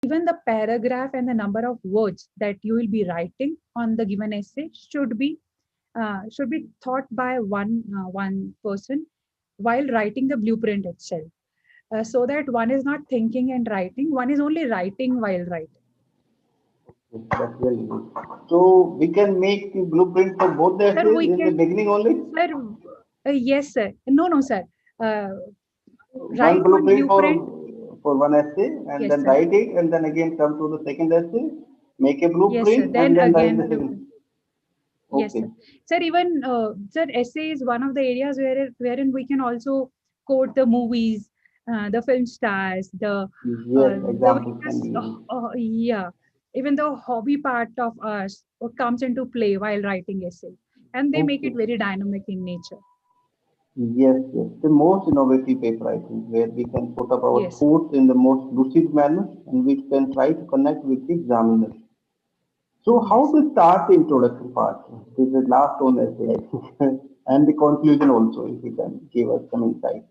even the paragraph and the number of words that you will be writing on the given essay should be thought by one person while writing the blueprint itself, so that one is not thinking and writing, one is only writing while writing. That's very good. So we can make the blueprint for both the Sir, essays we in the can, beginning only. sir, yes, sir. No, no, sir. Uh, One write one blueprint blueprint. for one essay and Yes, then sir. write it and then again come to the second essay, make a Yes, sir. blueprint and Then then write again, the second. blueprint. Yes, Okay. sir. Sir, even sir, essay is one of the areas wherein we can also quote the movies, the film stars, Yes, the examples can various, be used. yeah, even the hobby part of us comes into play while writing essay, and they make it Okay. very dynamic in nature. Yes, yes. The most innovative paper, I think, where we can put up our Yes, sir. thoughts in the most lucid manner and we can try to connect with the examiner. So how Yes. to start the introduction part? This is the last one essay, I think, and the conclusion also, if you can give us some insight.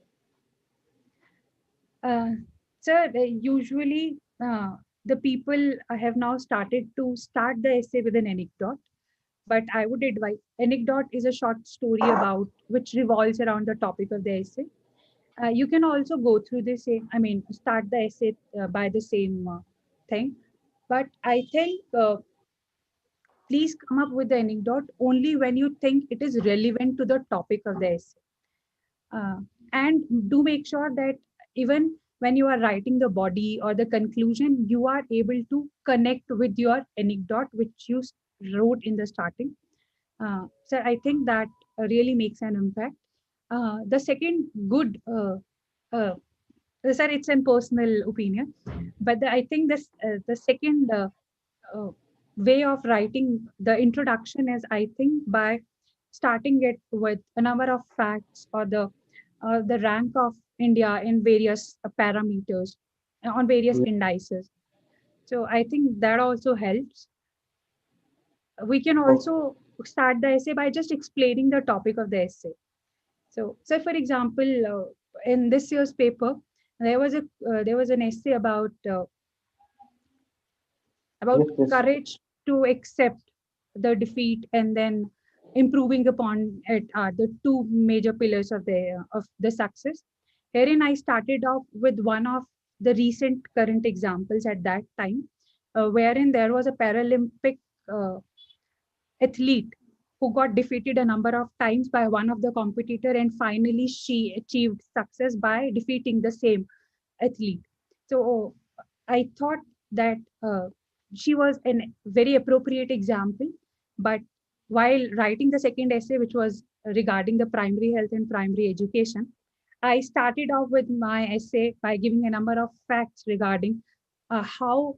Uh, Sir, usually the people have now started to start the essay with an anecdote, but I would advise anecdote is a short story about which revolves around the topic of the essay. You can also go through the same, I mean, start the essay by the same thing. But I think please come up with the anecdote only when you think it is relevant to the topic of the essay. Uh, and do make sure that even when you are writing the body or the conclusion, you are able to connect with your anecdote, which you wrote in the starting. So I think that really makes an impact. The second good, sir, it's a personal opinion, but I think the second uh, way of writing the introduction is, I think, by starting it with a number of facts or the rank of India in various parameters on various Yeah. indices. So I think that also helps. We can Okay. also start the essay by just explaining the topic of the essay. So for example, in this year's paper, there was an essay about Yes, yes. courage to accept the defeat and then improving upon it are the two major pillars of the success. Herein, I started off with one of the recent current examples at that time, wherein there was a Paralympic uh, athlete who got defeated a number of times by one of the competitor, and finally she achieved success by defeating the same athlete. So I thought that she was a very appropriate example. But while writing the second essay, which was regarding the primary health and primary education, I started off with my essay by giving a number of facts regarding how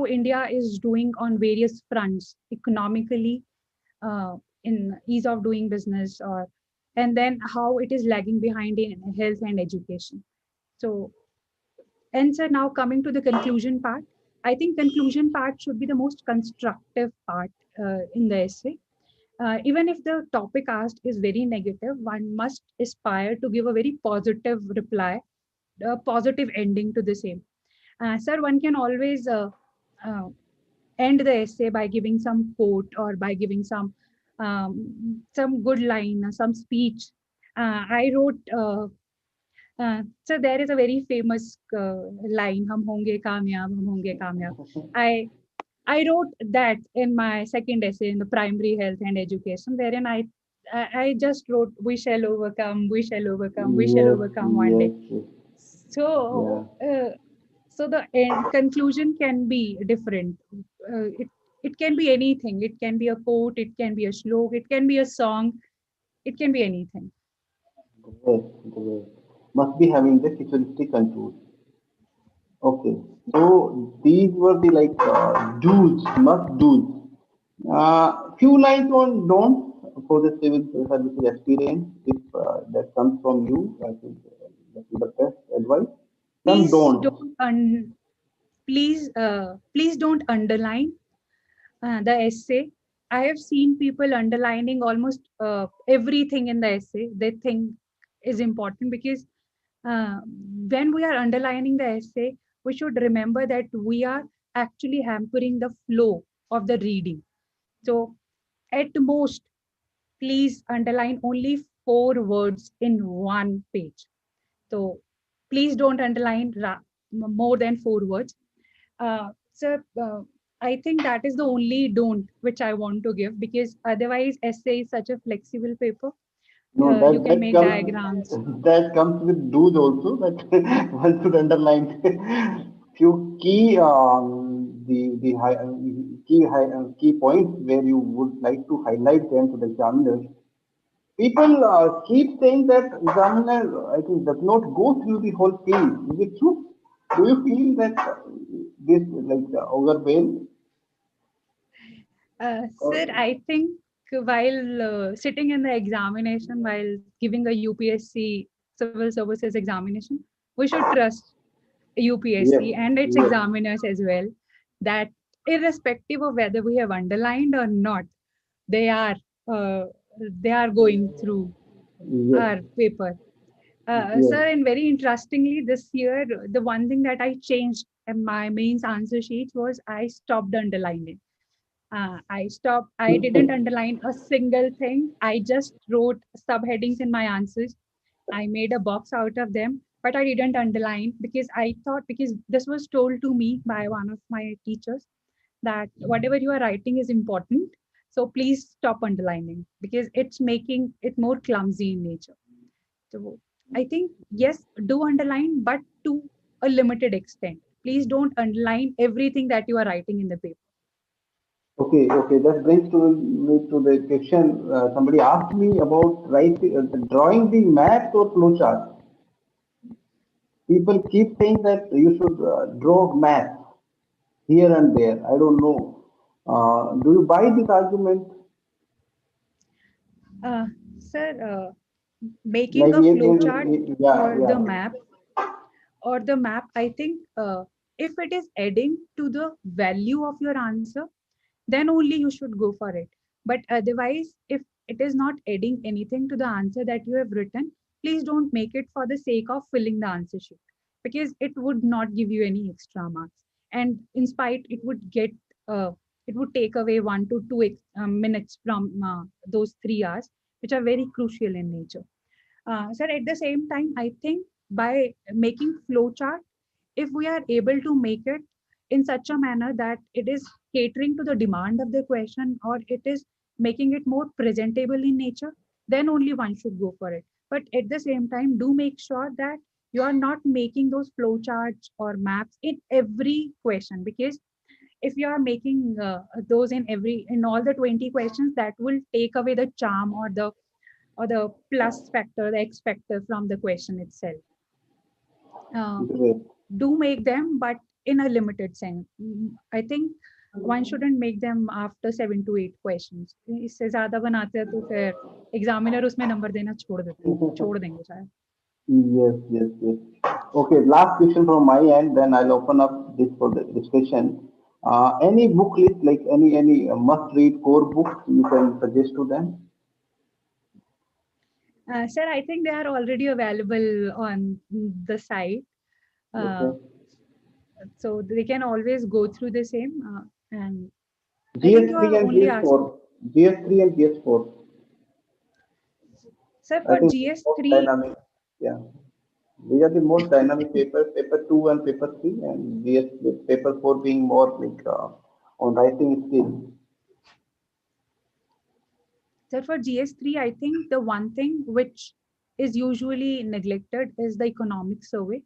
India is doing on various fronts economically, in ease of doing business, or and then how it is lagging behind in health and education. So, and so now coming to the conclusion part, I think conclusion part should be the most constructive part in the essay. Even if the topic asked is very negative, one must aspire to give a very positive reply, a positive ending to the same. Sir, one can always uh, end the essay by giving some quote or by giving some good line, some speech. I wrote. So there is a very famous line, "हम होंगे कामयाब, हम होंगे कामयाब." I I wrote that in my second essay in the primary health and education, wherein I just wrote, "We shall overcome, we shall overcome, we shall Yes, overcome one yes, day." yes. Yeah. So, so the conclusion can be different. It can be anything. It can be a quote. It can be a slok. It can be a song. It can be anything. Great, great. Must be having the futuristic contours. Okay. So these were the like do's, must do's. Few lines on don't for the civil services experience. If that comes from you, I think that is the best advice. Some Please don't. don't please don't underline the essay. I have seen people underlining almost everything in the essay they think is important, because uh, when we are underlining the essay, we should remember that we are actually hampering the flow of the reading. So, at most, please underline only 4 words in one page. So, please don't underline more than 4 words. So, I think that is the only don't which I want to give, because otherwise, essay is such a flexible paper. No, You can make diagrams. that comes with dues also, that one should underline few key key points where you would like to highlight them to the examiners. People keep saying that examiner, I think, does not go through the whole page. Is it true? Do you feel that this like overwhelm? Sir, I think while sitting in the examination, while giving a UPSC civil services examination, we should trust Yes, UPSC and its yes, examiners as well, that irrespective of whether we have underlined or not, they are uh, they are going through yes, our paper. yes. Sir, and very interestingly, this year, the one thing that I changed in my mains answer sheets was I stopped underlining. I didn't underline a single thing. I just wrote subheadings in my answers. I made a box out of them, but I didn't underline because I thought, because this was told to me by one of my teachers, that whatever you are writing is important. So please stop underlining because it's making it more clumsy in nature. So I think, yes, do underline, but to a limited extent. Please don't underline everything that you are writing in the paper. Okay, okay. That brings to me to the question. Somebody asked me about writing, drawing the maps or flowchart. People keep saying that you should draw maps here and there. I don't know. Do you buy this argument? Uh, Sir, making Like, a flowchart yeah, or yeah. the map, I think if it is adding to the value of your answer, then only you should go for it. But otherwise, if it is not adding anything to the answer that you have written, please don't make it for the sake of filling the answer sheet, because it would not give you any extra marks. And in spite, uh, it would take away 1 to 2 minutes from those 3 hours, which are very crucial in nature. Sir, at the same time, I think by making flowchart, if we are able to make it in such a manner that it is catering to the demand of the question, or it is making it more presentable in nature, then only one should go for it. But at the same time, do make sure that you are not making those flowcharts or maps in every question, because if you are making those in all the 20 questions, that will take away the charm or the plus factor, the X factor from the question itself. Uh, Great. do make them, but in a limited sense. I think one shouldn't make them after 7 to 8 questions. इससे ज्यादा बनाते हैं तो फिर examiner उसमें number देना छोड़ देंगे शायद. Yes, yes, yes. Okay, last question from my end, then I'll open up this for the discussion. Any book list, like any must-read core books you can suggest to them? Sir, I think they are already available on the site. Uh, Okay. so they can always go through the same. And I think you GS3 are and only GS4. GS3 and GS4. sir, I for think most GS3. dynamic. Yeah. These are the most dynamic papers, paper 2 and paper 3, and GS paper 4 being more like on writing skill. So for GS3, I think the one thing which is usually neglected is the economic survey.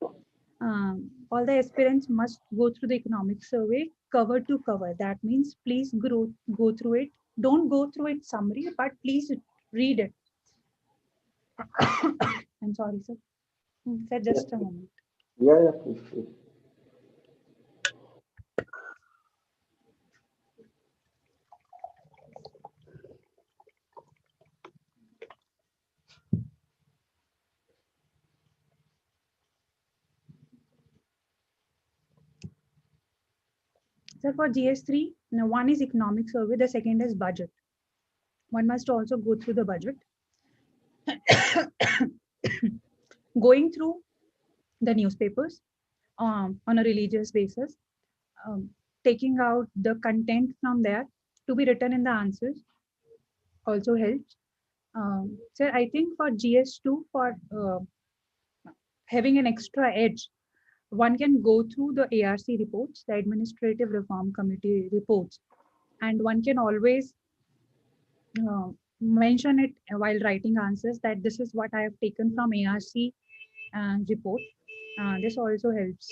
All the aspirants must go through the economic survey cover to cover. That means please go through it. Don't go through it summary, but please read it. I'm sorry, sir. Sir, Yes, just a moment. yeah, yeah, please, please. Sir, for GS3, now one is economic survey, the second is budget. One must also go through the budget. Going through the newspapers, on a religious basis. Um, Taking out the content from there to be written in the answers also helps. So I think for GS2, for having an extra edge, one can go through the ARC reports, the Administrative Reform Committee reports, and one can always uh, mention it while writing answers that this is what I have taken from ARC report. This also helps.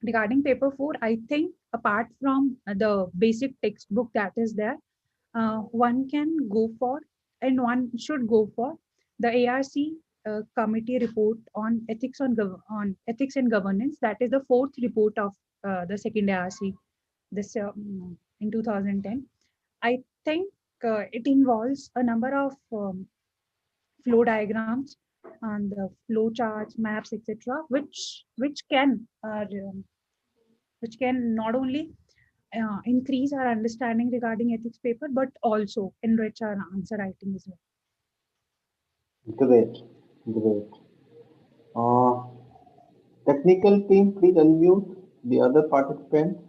Regarding paper 4, I think apart from the basic textbook that is there, one can go for and one should go for the ARC committee report on on ethics and governance. That is the fourth report of the second ARC this in 2010. I think it involves a number of flow diagrams and the flow charts, maps, etc., which can not only increase our understanding regarding ethics paper, but also enrich our answer writing as well. Great, great. Uh, Technical team, please unmute the other participants.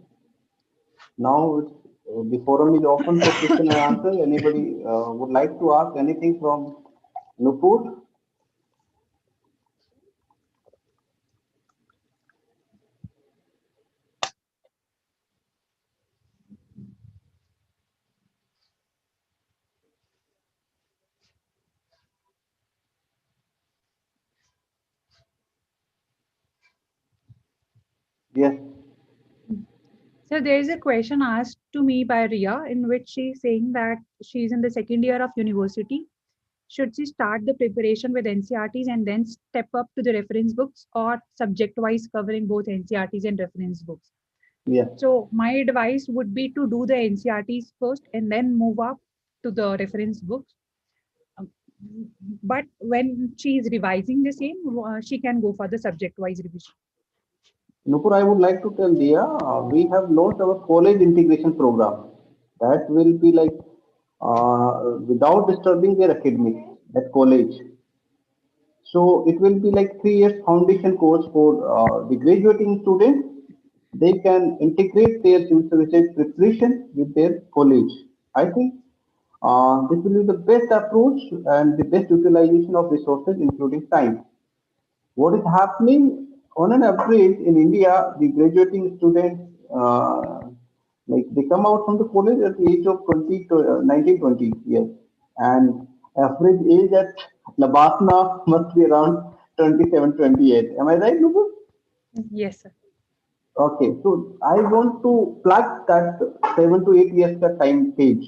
Now the forum is open for question and answer. Anybody would like to ask anything from Nupur? Yes, So there is a question asked to me by Ria in which she is saying that she is in the second year of university. Should she start the preparation with NCRTs and then step up to the reference books, or subject wise covering both NCRTs and reference books? yes. So my advice would be to do the NCRTs first and then move up to the reference books. Um, But when she is revising the same, she can go for the subject wise revision. Nupur, I would like to tell Dia, we have launched our college integration program. That will be like without disturbing their academics at college. So it will be like 3 years foundation course for the graduating students. They can integrate their future research preparation with their college. I think this will be the best approach and the best utilization of resources, including time. What is happening on an average in India, the graduating students, like they come out from the college at the age of 20 to 19, 20 years, and average age at Labasna must be around 27, 28. Am I right, Nupur? Yes, sir. Okay, so I want to plug that 7 to 8 years ka time page.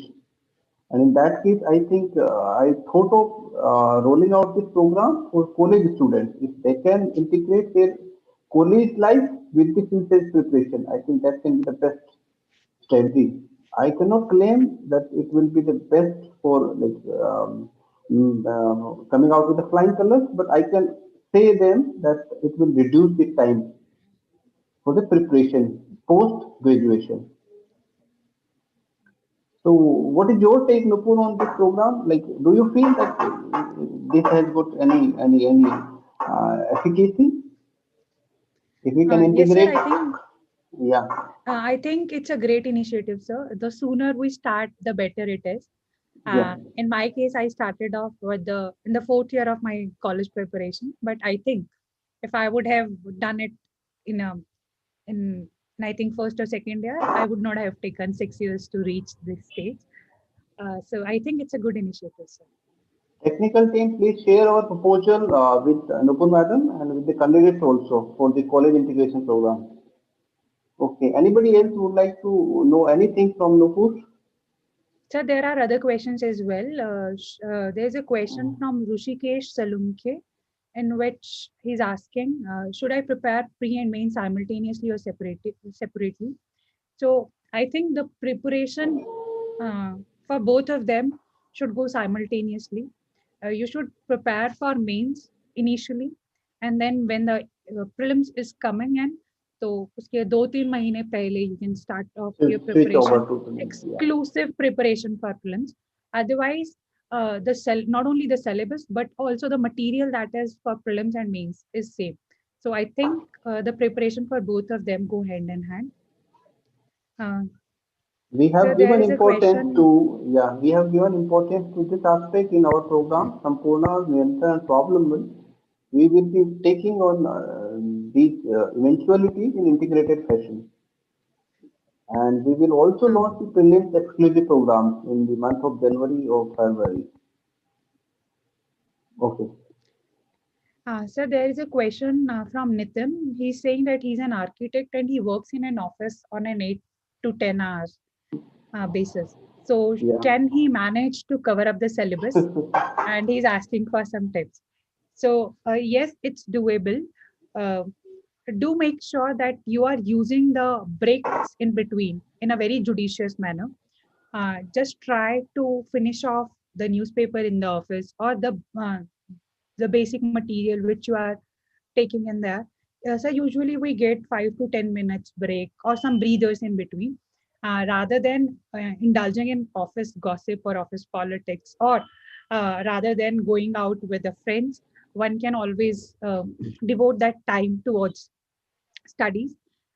And in that case, I think I thought of rolling out this program for college students. If they can integrate their college life with the future preparation, I think that can be the best strategy. I cannot claim that it will be the best for like coming out with the flying colors, but I can say them that it will reduce the time for the preparation post graduation. So, what is your take, Nupur, on this program? Like, do you feel that this has got any efficacy? If we can Yes, sir. integrate, yeah, I think it's a great initiative, sir. The sooner we start, the better it is. yeah. In my case, I started off with the in the fourth year of my college preparation. But I think if I would have done it in a in I think first or second year, I would not have taken 6 years to reach this stage. So I think it's a good initiative, sir. Technical team, please share our proposal with Nupur madam and with the candidates also for the college integration program. Okay. Anybody else would like to know anything from Nupur? So there are other questions as well. There's a question from Rushikesh Salunke in which he's asking, should I prepare pre and main simultaneously or separately? So I think the preparation for both of them should go simultaneously. You should prepare for mains initially, and then when the prelims is coming in, तो उसके 2-3 महीने पहले you can start off your Switch over preparation, to the yeah. exclusive preparation for prelims. Otherwise, not only the syllabus but also the material that is for prelims and mains is same. So I think the preparation for both of them go hand in hand. Uh, We so have there given is a importance question. to, yeah, we have given importance to this aspect in our program, Sampurna, Niyantra and Problem. We will be taking on these eventualities in integrated fashion. And we will also Uh, launch the prelims exclusive programs in the month of January or February. Okay. so there is a question from Nitin. He's saying that he's an architect and he works in an office on an 8 to 10 hours basis. So Yeah. can he manage to cover up the syllabus? And he's asking for some tips. So yes, it's doable. Uh, do make sure that you are using the breaks in between in a very judicious manner. Just try to finish off the newspaper in the office or the basic material which you are taking in there. So usually we get 5 to 10 minutes break or some breathers in between, rather than indulging in office gossip or office politics, or rather than going out with the friends. One can always devote that time towards studies.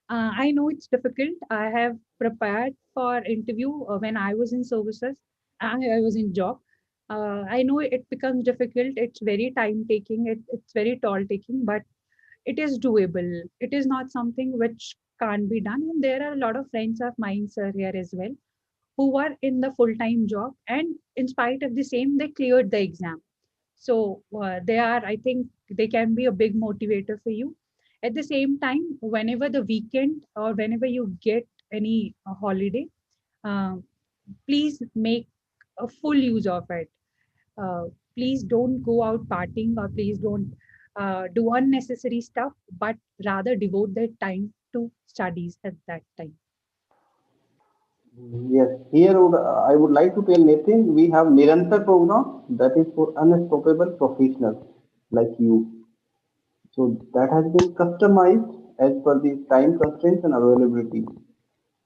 I know it's difficult. I have prepared for interview when I was in services. I was in job. I know it becomes difficult. It's very time taking. It's very toll taking, but it is doable. It is not something which can't be done. And there are a lot of friends of mine, sir, here as well, who are in the full time job, and in spite of the same, they cleared the exam. So they are, I think, they can be a big motivator for you. At the same time, whenever the weekend or whenever you get any holiday, uh, please make a full use of it. uh, please don't go out partying, or please don't do unnecessary stuff, but rather devote that time to studies at that time. Yes. Here I would like to tell Nathan, we have Nirantar program that is for unstoppable professionals like you. So that has been customized as per the time constraints and availability.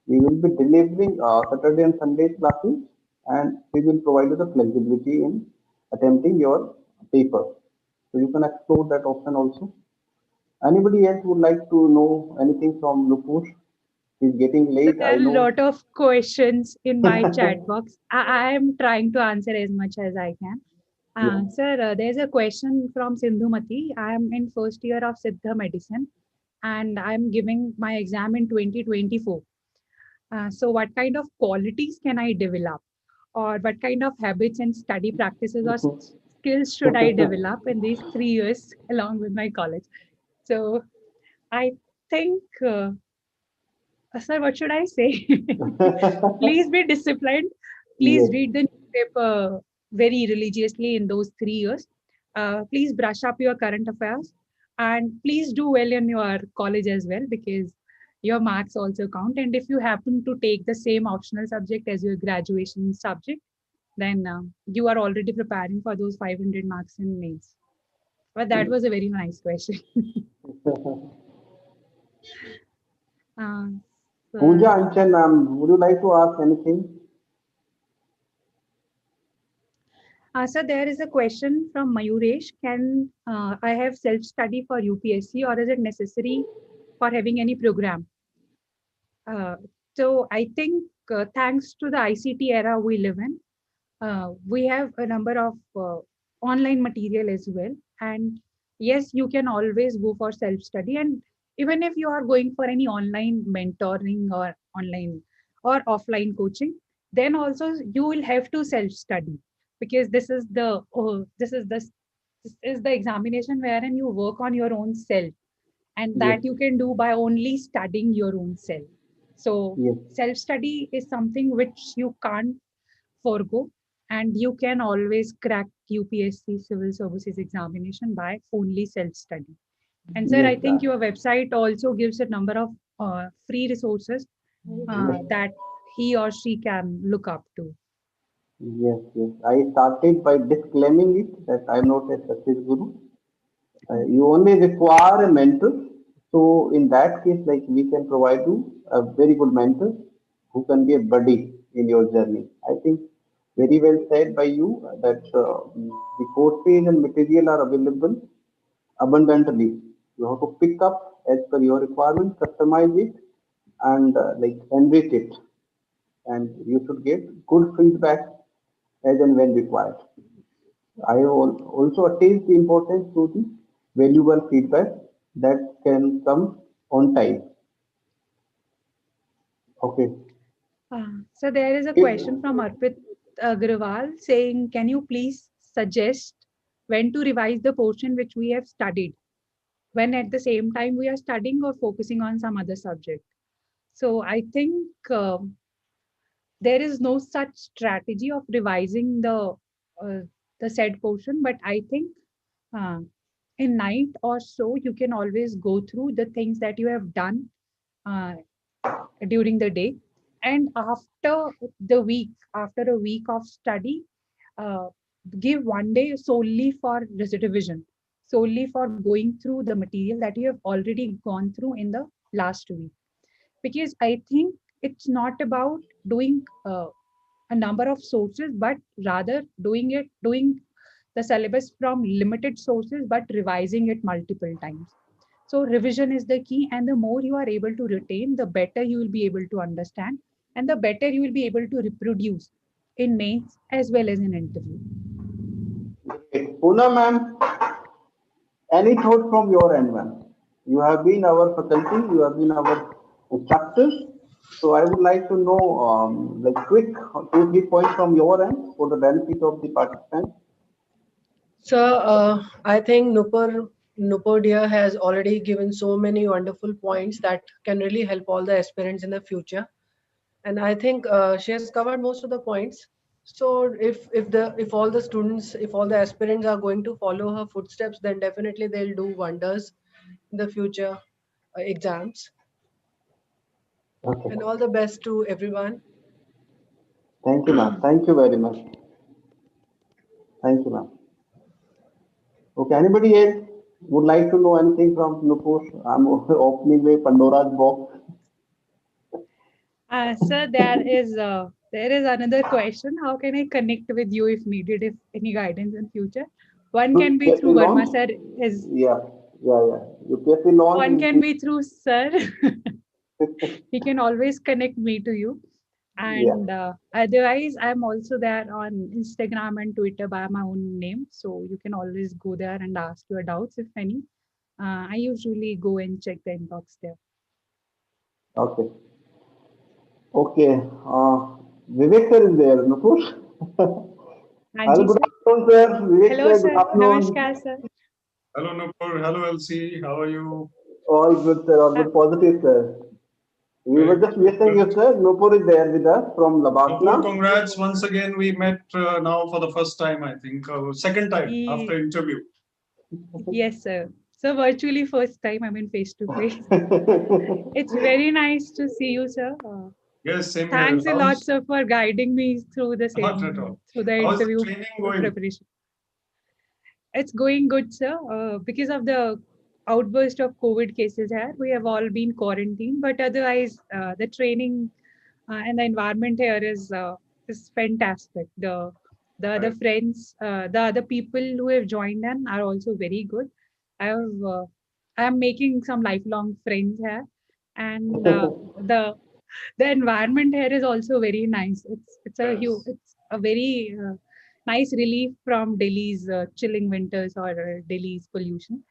We will be delivering Saturday and Sunday classes, and we will provide you the flexibility in attempting your paper. So you can explore that option also. Anybody else would like to know anything from Lupush? It's getting So late, there are I a know. lot of questions in my chat box. I am trying to answer as much as I can. Yeah. Sir, there's a question from Sindhumati. I am in first year of Siddha Medicine and I'm giving my exam in 2024. So, what kind of qualities can I develop? Or what kind of habits and study practices or skills should I develop in these 3 years along with my college? So, I think, sir, what should I say? Please be disciplined. Please Yes. read the newspaper very religiously in those 3 years. Please brush up your current affairs, and please do well in your college as well, because your marks also count. And if you happen to take the same optional subject as your graduation subject, then you are already preparing for those 500 marks in mains. But that was a very nice question. uh, Pooja so Anchan, would you like to ask anything? So there is a question from Mayuresh. Can I have self-study for UPSC, or is it necessary for having any program? Uh, so I think thanks to the ICT era we live in, we have a number of online material as well. And yes, you can always go for self-study. And even if you are going for any online mentoring or online or offline coaching, then also you will have to self-study, because this is the examination wherein you work on your own self, and Yes. that you can do by only studying your own self. So Yes. self study is something which you can't forgo, and you can always crack UPSC civil services examination by only self study. And sir, Yes. I think your website also gives a number of free resources Yes. that he or she can look up to. Yes. Yes. I started by disclaiming it that I'm not a success guru. You only require a mentor. So in that case, like we can provide you a very good mentor who can be a buddy in your journey. I think very well said by you that the courses and material are available abundantly You have to pick up as per your requirement, customize it, and enrich it. And you should get good feedback as and when required. Also attach the importance to the valuable feedback that can come on time. Okay. So there is a If question from Arpit Agrawal saying, can you please suggest when to revise the portion which we have studied, when at the same time we are studying or focusing on some other subject? So I think there is no such strategy of revising uh, the said portion, but I think uh, in night or so you can always go through the things that you have done uh, during the day, and after a week of study, uh, give one day solely for revision, solely for going through the material that you have already gone through in the last week. Because I think it's not about doing a number of sources, but rather doing the syllabus from limited sources, but revising it multiple times. So revision is the key, and the more you are able to retain, the better you will be able to understand, and the better you will be able to reproduce in mains as well as in interview. Puna ma'am, any thought from your end, ma'am? You have been our faculty, you have been our instructors. So I would like to know, quick 2 3 points from your end for the benefit of the participants. So I think Nupur dear has already given so many wonderful points that can really help all the aspirants in the future. And I think she has covered most of the points. So if all the students, if all the aspirants are going to follow her footsteps, then definitely they'll do wonders in the future exams. Okay. And all the best to everyone. Thank you, ma'am. Thank you very much. Thank you, ma'am. Okay, anybody else would like to know anything from Nupur? I'm opening the Pandora's box. Sir, there is another question. How can I connect with you if needed, if any guidance in future? One Should can be UPSC through Verma launch? sir. Is Yeah, yeah. UPSC launch one can in be through sir. He can always connect me to you. yeah. And otherwise, I'm also there on Instagram and Twitter by my own name. So you can always go there and ask your doubts if any. I usually go and check the inbox there. Okay. Okay. Vivek sir is there, Nupur. Hello, Anji good sir. afternoon, sir. Vivek Hello sir, good sir. afternoon. Namaskar sir. Hello, Nupur. Hello, LC. How are you? All good, sir. All Uh, good. Positive, sir. We were Very just good. missing Good. you, sir. Nupur is there with us from Nupur, Labasna. congrats once again. We met now for the first time, I think, second time after ye- interview. yes sir. So virtually first time, I mean face to face. It's very nice to see you, sir. Yes, same here. Thanks a lot, sir, for guiding me through the Not at all. same through the How's the interview training going? preparation. It's going good, sir. Because of the outburst of COVID cases here, we have all been quarantined. But otherwise, the training and the environment here is fantastic. The other Right. friends, the other people who have joined in are also very good. I have I am making some lifelong friends here, and the environment here is also very nice. Yes. It's a very nice relief from Delhi's chilling winters or Delhi's pollution.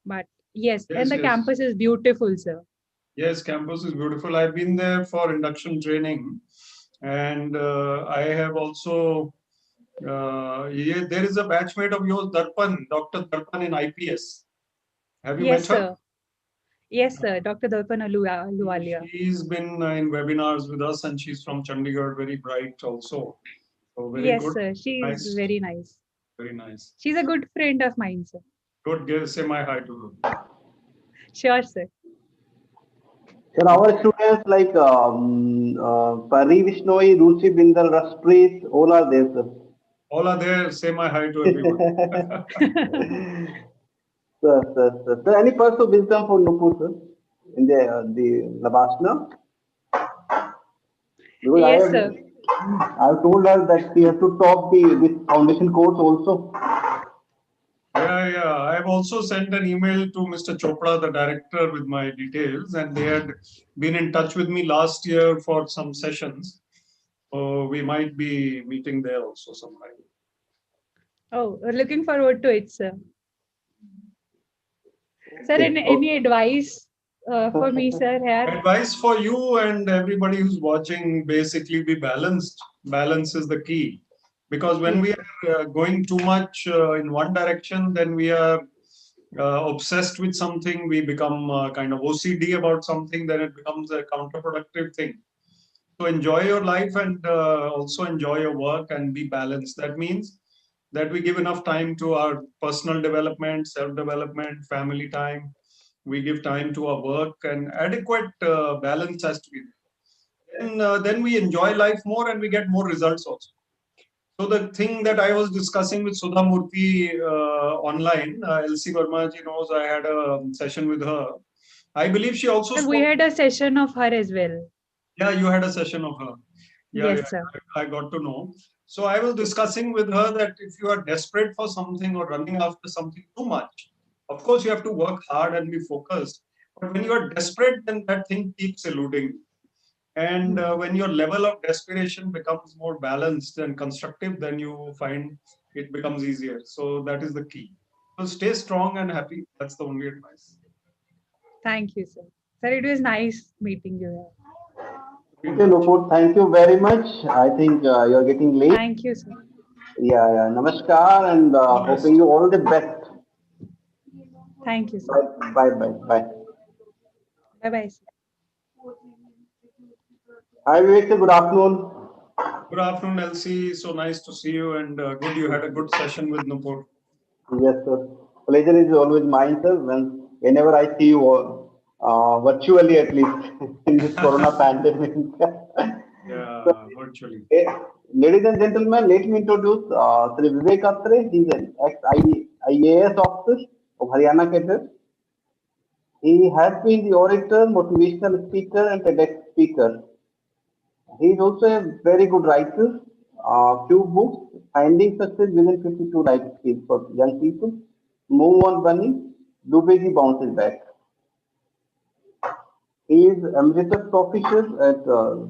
But yes, and Yes, the yes. campus is beautiful, sir. Yes, campus is beautiful. I've been there for induction training, and I have also. Yeah, there is a batchmate of yours, Darpan, Dr. Darpan in IPS. Have you met Yes, her? sir. Yes, sir. Dr. Dalpan Aluwalia. She's been in webinars with us, and she's from Chandigarh, very bright also. So very Yes, good, sir. She is nice, very nice. very nice. She's a good friend of mine, sir. Good, give, say my hi to her. Sure, sir. Sir, our students like Pari Vishnoi, Ruchi Bindal, Raspreet, all are there, sir. All are there, say my hi to everyone. Sir, any pearls of wisdom for Nupur, sir, in the Labasna? Because Yes, sir. I have told her that she has to top the this foundation course also. Yeah, I I've also sent an email to Mr. Chopra, the director, with my details, and they had been in touch with me last year for some sessions. So we might be meeting there also sometime. Oh, we're looking forward to it, sir. Sir, Okay. any advice for me, sir, here? Advice for you and everybody who's watching, basically be balanced. Balance is the key. Because when Yes, we sir. are going too much in one direction, then we are obsessed with something, we become kind of OCD about something, then it becomes a counterproductive thing. So enjoy your life and also enjoy your work and be balanced. That means that we give enough time to our personal development, self-development, family time. We give time to our work, and adequate balance has to be there. Then we enjoy life more and we get more results also. So the thing that I was discussing with Sudha Murthy online, LC Verma ji knows I had a session with her. I believe she also Sir, we spoke. had a session of her as well. Yeah, you had a session of her. Yeah, Yes, sir. I got to know. So I was discussing with her that if you are desperate for something or running after something too much, of course you have to work hard and be focused. But when you are desperate, then that thing keeps eluding you. And when your level of desperation becomes more balanced and constructive, then you find it becomes easier. So that is the key. So stay strong and happy. That's the only advice. Thank you, sir. Sir, it was nice meeting you here. Very Okay, much. Nupur, thank you very much. I think you're getting late. Thank you, sir. Yeah, yeah. Namaskar and All the hoping best. you all the best. Thank you, sir. Bye, bye, bye, bye. Bye bye, sir. Hi, Vivek, good afternoon. Good afternoon, LC. So nice to see you, and good you had a good session with Nupur. Yes, sir. Pleasure is always mine, sir. Whenever I see you, virtually at least, in this Corona pandemic. So, Yeah, virtually. ladies and gentlemen, let me introduce Sri Vivek Atre. He's an ex-IAS officer of Haryana cadet. He has been the orator, motivational speaker, and TEDx speaker. He is also a very good writer. Few books, Finding Success Within 52 Life Skills for Young People, Move On Bunny, Dubeji Bounces Back. He is emeritus professor at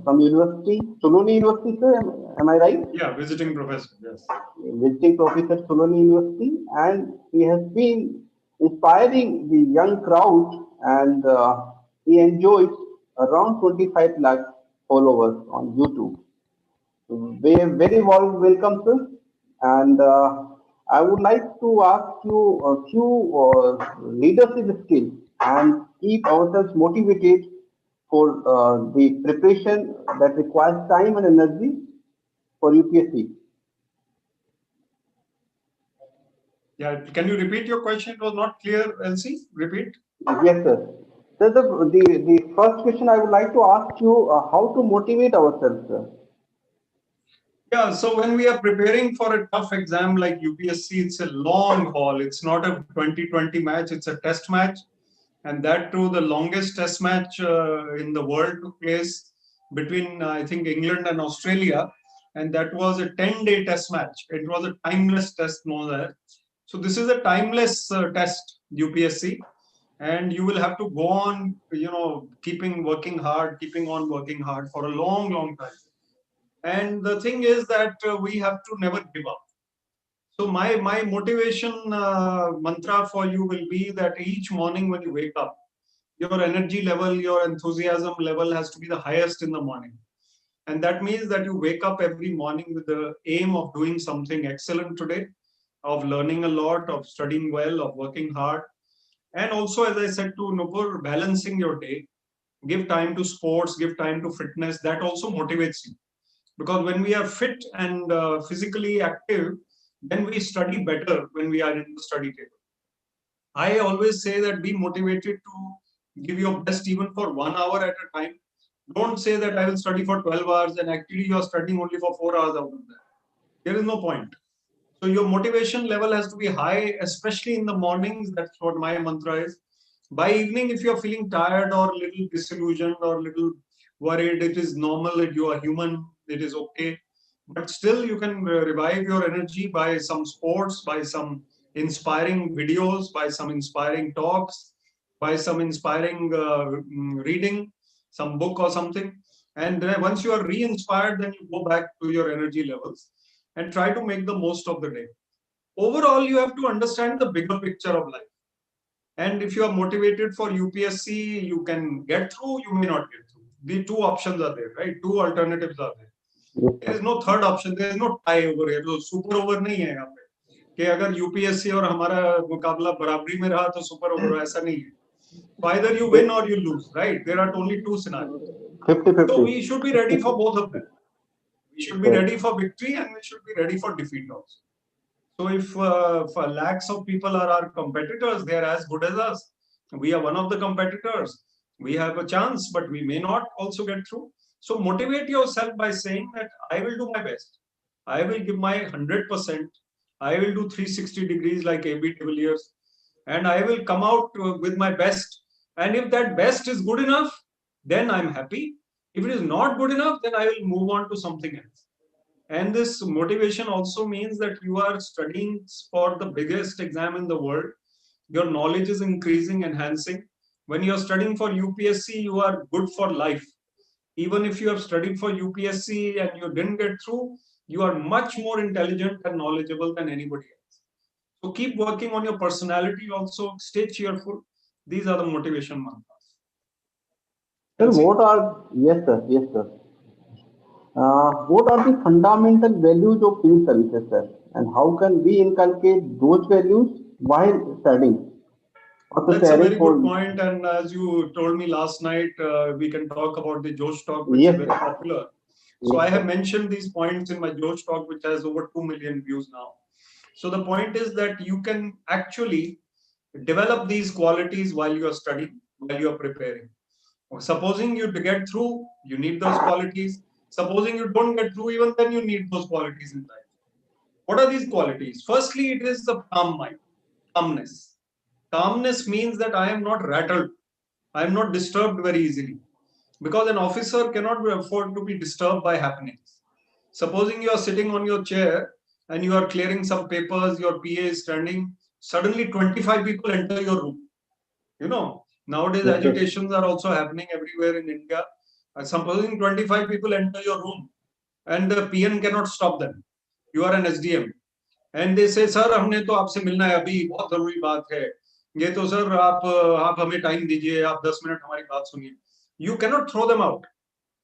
some university, Soloni University, sir, am I right? Yeah, visiting professor. Yes. Visiting professor at Soloni University, and he has been inspiring the young crowd, and he enjoys around 25 lakh followers on YouTube. Very, very warm welcome, sir. And I would like to ask you a few leadership skills and keep ourselves motivated for the preparation that requires time and energy for UPSC. Yeah. Can you repeat your question? It was not clear, LC. Repeat. Yes, sir. So the first question I would like to ask you how to motivate ourselves, sir. Yeah, so when we are preparing for a tough exam like UPSC, it's a long haul. It's not a 2020 match, it's a test match. And that too, the longest test match in the world took place between, I think, England and Australia. And that was a 10-day test match. It was a timeless test, no that. So this is a timeless test, UPSC. And you will have to go on, keeping working hard, keeping on working hard for a long, long time. And the thing is that we have to never give up. So my motivation mantra for you will be that each morning when you wake up, your energy level, your enthusiasm level has to be the highest in the morning. And that means that you wake up every morning with the aim of doing something excellent today, of learning a lot, of studying well, of working hard. And also, as I said to Nupur, balancing your day, give time to sports, give time to fitness. That also motivates you, because when we are fit and physically active, then we study better when we are in the study table. I always say that be motivated to give your best even for 1 hour at a time. Don't say that I will study for 12 hours and actually you are studying only for 4 hours out of that. There is no point. So your motivation level has to be high, especially in the mornings. That's what my mantra is. By evening, if you're feeling tired or a little disillusioned or a little worried, it is normal. You are human. It is okay. But still, you can revive your energy by some sports, by some inspiring videos, by some inspiring talks, by some inspiring reading, some book or something. And once you are re-inspired, then you go back to your energy levels and try to make the most of the day. Overall, you have to understand the bigger picture of life. And if you are motivated for UPSC, you can get through, you may not get through. The two options are there, right? Two alternatives are there. Yes, There sir. is no third option. There is no tie over here. तो super over नहीं है यहाँ पे कि अगर UPSC और हमारा मुकाबला बराबरी में रहा तो सुपर ओवर, ऐसा नहीं है. So either you win or you lose, right? There are only two scenarios. 50-50. So we should be ready for both of them. We should be Yes. ready for victory and we should be ready for defeat also. So if lakhs of people are our competitors, they are as good as us. We are one of the competitors. We have a chance, but we may not also get through. So motivate yourself by saying that I will do my best. I will give my 100%. I will do 360 degrees like AB de Villiers, and I will come out with my best. And if that best is good enough, then I'm happy. If it is not good enough, then I will move on to something else. And this motivation also means that you are studying for the biggest exam in the world. Your knowledge is increasing, enhancing. When you are studying for UPSC, you are good for life. Even if you have studied for UPSC and you didn't get through, you are much more intelligent and knowledgeable than anybody else. So keep working on your personality also. Stay cheerful. These are the motivation mantras. Sir, Elsie? yes, sir, yes, sir. What are the fundamental values of field services, sir? And how can we inculcate those values while studying? Also That's a sharing very for, good point. And as you told me last night, we can talk about the Josh Talk, which yes, is very sir. popular. So Yes, I have sir. mentioned these points in my Josh Talk, which has over 2 million views now. So the point is that you can actually develop these qualities while you are studying, while you are preparing. Supposing you get through, you need those qualities. Supposing you don't get through, even then you need those qualities in life. What are these qualities? Firstly, it is the calm mind, calmness. Calmness means that I am not rattled. I am not disturbed very easily. Because an officer cannot afford to be disturbed by happenings. Supposing you are sitting on your chair and you are clearing some papers, your PA is standing, suddenly 25 people enter your room. You know, nowadays Yes, sir. agitations are also happening everywhere in India. Supposing 25 people enter your room and the PN cannot stop them. You are an SDM. And they say, sir, हमने तो आपसे मिलना है अभी, बहुत जरूरी बात है. ये तो सर आप हमें टाइम दीजिए, आप 10 मिनट हमारी बात सुनिए. You cannot throw them out.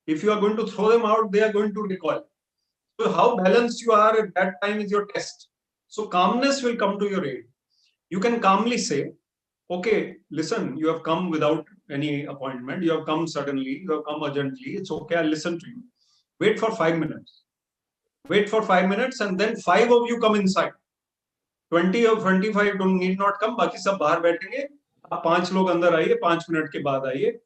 If you are going to throw them out, they are going to recoil. So how balanced you are at that time is your test. So calmness will come to your aid. You can calmly say, okay, listen, you have come without any appointment. You have come suddenly. You have come urgently. It's okay. I'll listen to you. Wait for 5 minutes. Wait for 5 minutes and then 5 of you come inside. 20 or 25 don't need not come. बाकी सब बाहर बैठेंगे. आप 5 लोग अंदर आइए, 5 minute के बाद आइए.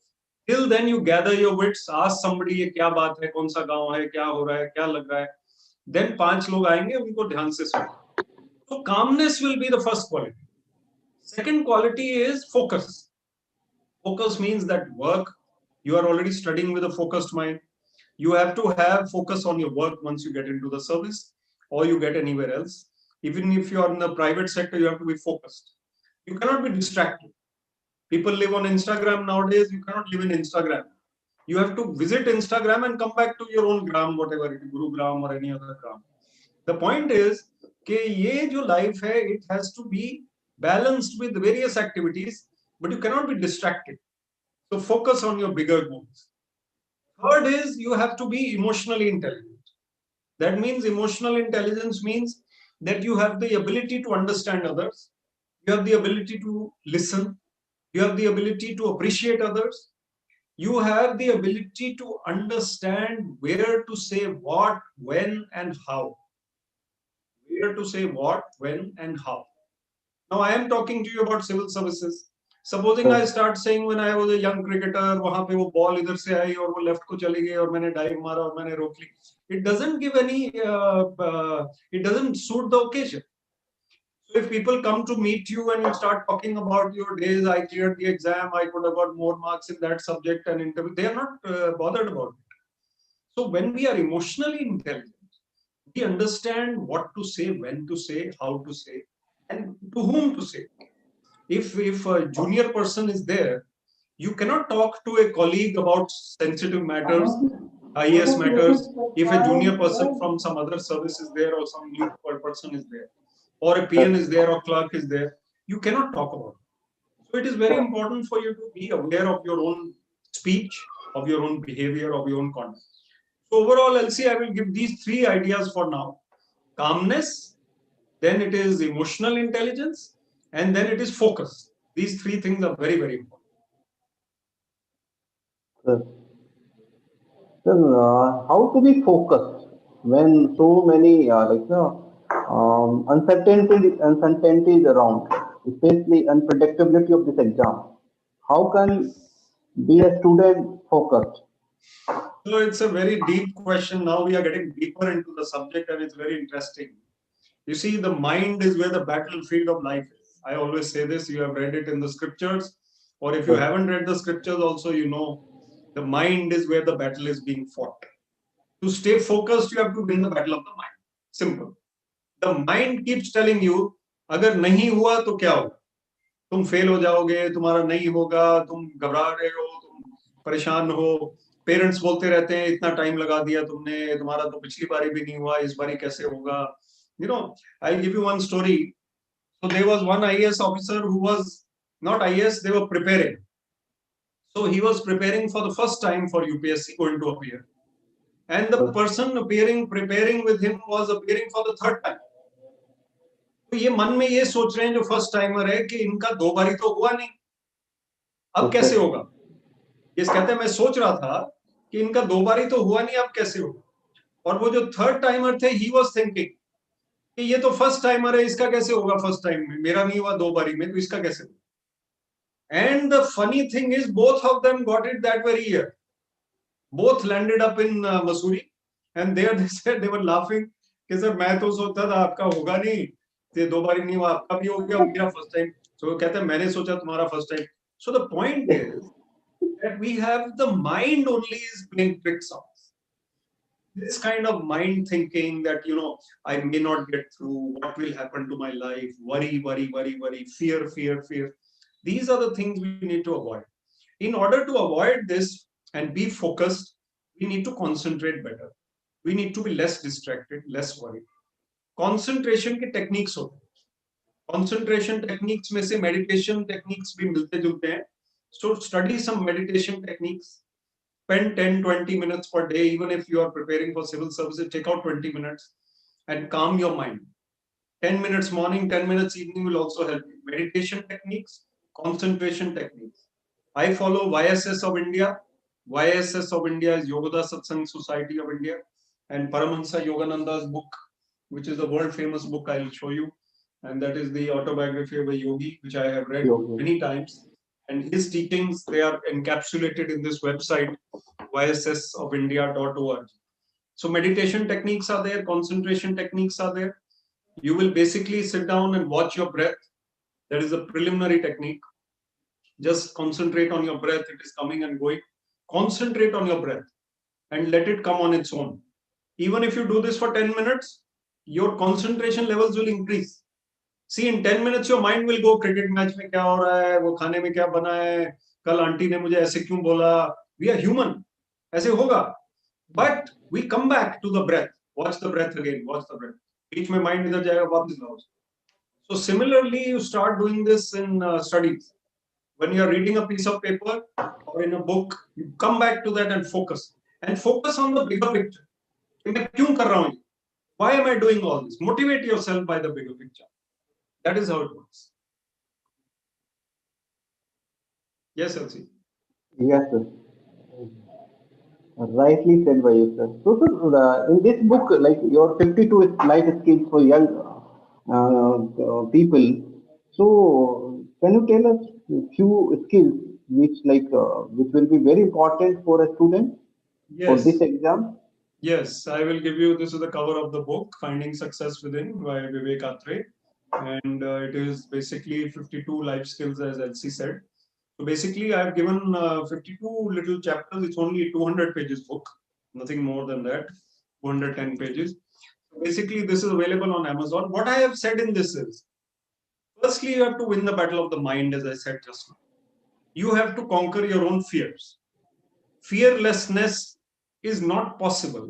Till then you gather your wits, ask somebody ये क्या बात है, कौन सा गांव है, क्या हो रहा है, क्या लग रहा है. Then 5 लोग आएंगे, उनको ध्यान से सुनो. So calmness will be the first quality. Second quality is focus. Focus means that work, you are already studying with a focused mind. You have to have focus on your work once you get into the service or you get anywhere else. Even if you are in the private sector, you have to be focused. You cannot be distracted. People live on Instagram nowadays. You cannot live in Instagram. You have to visit Instagram and come back to your own gram, whatever it is, Gurugram or any other gram. The point is कि ये जो life है, it has to be balanced with various activities, but you cannot be distracted. So focus on your bigger goals. Third is you have to be emotionally intelligent. That means emotional intelligence means that you have the ability to understand others. You have the ability to listen. You have the ability to appreciate others. You have the ability to understand where to say what, when, and how. Where to say what, when, and how. Now I am talking to you about civil services. Supposing I start saying when I was a young cricketer, वहां पे वो ball इधर से आई और वो left को चली गई और मैंने dive मारा और मैंने रोक ली. It doesn't give any. It doesn't suit the occasion. So if people come to meet you and you start talking about your days, I cleared the exam, I could have got more marks in that subject and interview, they are not bothered about it. So when we are emotionally intelligent, we understand what to say, when to say, how to say. And to whom to say? If a junior person is there, you cannot talk to a colleague about sensitive matters, IAS matters, if a junior person from some other service is there, or some new person is there, or a PN is there, or clerk is there. You cannot talk about it. So it is very important for you to be aware of your own speech, of your own behavior, of your own conduct. So overall, LC, I will give these three ideas for now: calmness, then it is emotional intelligence, and then it is focus. These three things are very, very important. Sir, how to be focused when so many uncertainties around, especially unpredictability of this exam? How can be a student focused? So it's a very deep question. Now we are getting deeper into the subject, and it's very interesting. You see, the mind is where the battlefield of life is. I always say this, you have read it in the scriptures, or if you haven't read the scriptures, also, you know, the mind is where the battle is being fought. To stay focused, you have to win the battle of the mind. Simple. The mind keeps telling you, अगर नहीं हुआ तो क्या होगा? तुम fail हो जाओगे, तुम्हारा नहीं होगा, तुम घबरा रहे हो, तुम परेशान हो, पेरेंट्स बोलते रहते हैं इतना टाइम लगा दिया तुमने, तुम्हारा तो पिछली बारी भी नहीं हुआ, इस बारी कैसे होगा? You know, I'll give you one story. So there was one IAS officer who was not IAS, they were preparing. So he was preparing for the first time for UPSC, going to appear. And the person preparing with him was appearing for the third time. तो ये मन में ये सोच रहे हैं जो first timer है कि इनका दो बारी तो हुआ नहीं, अब कैसे होगा? ये कहते हैं मैं सोच रहा था कि इनका दो बारी तो हुआ नहीं, अब कैसे होगा? और वो जो थर्ड टाइमर थे, ही वाज थिंकिंग कि ये तो फर्स्ट टाइमर है, इसका कैसे होगा? फर्स्ट टाइम में मेरा नहीं हुआ, दो बारी में, तो इसका कैसे होगा? And the funny thing is, both of them got it that very year. Both landed up in Missouri, and there they said they were laughing कि सर मैं तो सोचता था आपका होगा नहीं, ये दो बारी नहीं हुआ, आपका भी हो गया, मेरा फर्स्ट टाइम. So कहते हैं मैंने सोचा तुम्हारा first time. So the point is that we have the mind only is playing tricks on us. This kind of mind thinking that, you know, I may not get through, what will happen to my life, worry, fear. These are the things we need to avoid. In order to avoid this and be focused, we need to concentrate better. We need to be less distracted, less worried. Concentration के techniques होते हैं. Concentration techniques में से meditation techniques भी मिलते जुलते हैं. So study some meditation techniques. Spend 10-20 minutes per day, even if you are preparing for civil services, take out 20 minutes and calm your mind. 10 minutes morning, 10 minutes evening will also help you. Meditation techniques, concentration techniques. I follow YSS of India. YSS of India is Yogoda Satsang Society of India, and Paramahansa Yogananda's book, which is a world famous book, I'll show you. And that is the autobiography of a yogi, which I have read many times. And his teachings, they are encapsulated in this website, yssofIndia.org. So meditation techniques are there, concentration techniques are there. You will basically sit down and watch your breath. That is a preliminary technique. Just concentrate on your breath. It is coming and going. Concentrate on your breath and let it come on its own. Even if you do this for 10 minutes, your concentration levels will increase. See, in 10 minutes, your mind will go, cricket match में क्या हो रहा है, वो खाने में क्या बना है, कल आंटी ने मुझे ऐसे क्यों बोला. We are human. ऐसे होगा. But we come back to the breath. Watch the breath again. Watch the breath. बीच में mind इधर जाएगा, वापस लाओ. So similarly, you start doing this in studies. When you are reading a piece of paper or in a book, you come back to that and focus. And focus on the bigger picture. मैं क्यों कर रहा हूँ? Why am I doing all this? Motivate yourself by the bigger picture. That is how it works. Yes, Elsie. Yes, sir. Rightly said by you, sir. So, sir, in this book, like your 52 life skills for young people. So, can you tell us a few skills which will be very important for a student for this Yes. exam? Yes, I will give you. This is the cover of the book, Finding Success Within by Vivek Atre. And it is basically 52 life skills, as Elsie said. So basically, I have given 52 little chapters. It's only a 200 pages book, nothing more than that, 210 pages. Basically, this is available on Amazon. What I have said in this is Firstly, you have to win the battle of the mind, as I said just now. You have to conquer your own fears. Fearlessness is not possible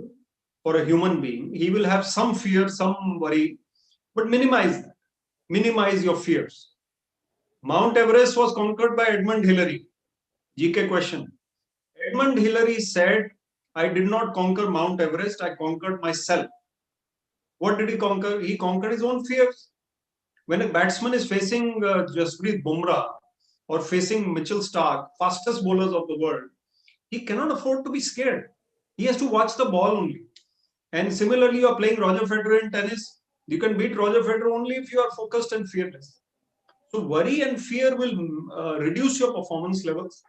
for a human being. He will have some fear, some worry, but minimize that. Minimize your fears. Mount Everest was conquered by Edmund Hillary. GK question. Edmund Hillary said, I did not conquer Mount Everest, I conquered myself. What did he conquer? He conquered his own fears. When a batsman is facing Jasprit Bumrah or facing Mitchell Stark, fastest bowlers of the world, he cannot afford to be scared. He has to watch the ball only. And similarly, you are playing Roger Federer in tennis. You can beat Roger Federer only if you are focused and fearless. So worry and fear will reduce your performance levels.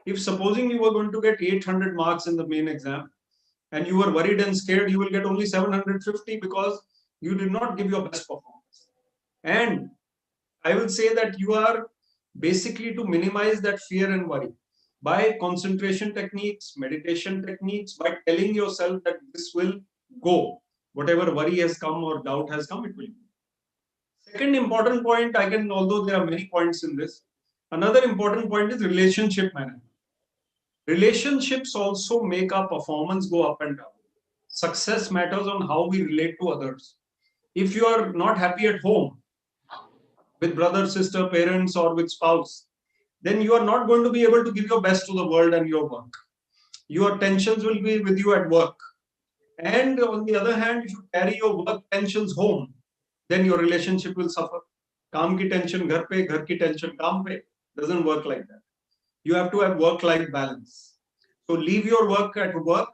If supposing you were going to get 800 marks in the main exam and you were worried and scared, you will get only 750 because you did not give your best performance. And I will say that you are basically to minimize that fear and worry by concentration techniques, meditation techniques, by telling yourself that this will go. Whatever worry has come or doubt has come, it will go. Second important point, although there are many points in this, another important point is relationship management. Relationships also make our performance go up and down. Success matters on how we relate to others. If you are not happy at home with brother, sister, parents, or with spouse, then you are not going to be able to give your best to the world and your work. Your tensions will be with you at work. And on the other hand, if you carry your work tensions home, then your relationship will suffer. काम की tension घर पे, घर की tension काम पे. Doesn't work like that. You have to have work-life balance. So leave your work at work.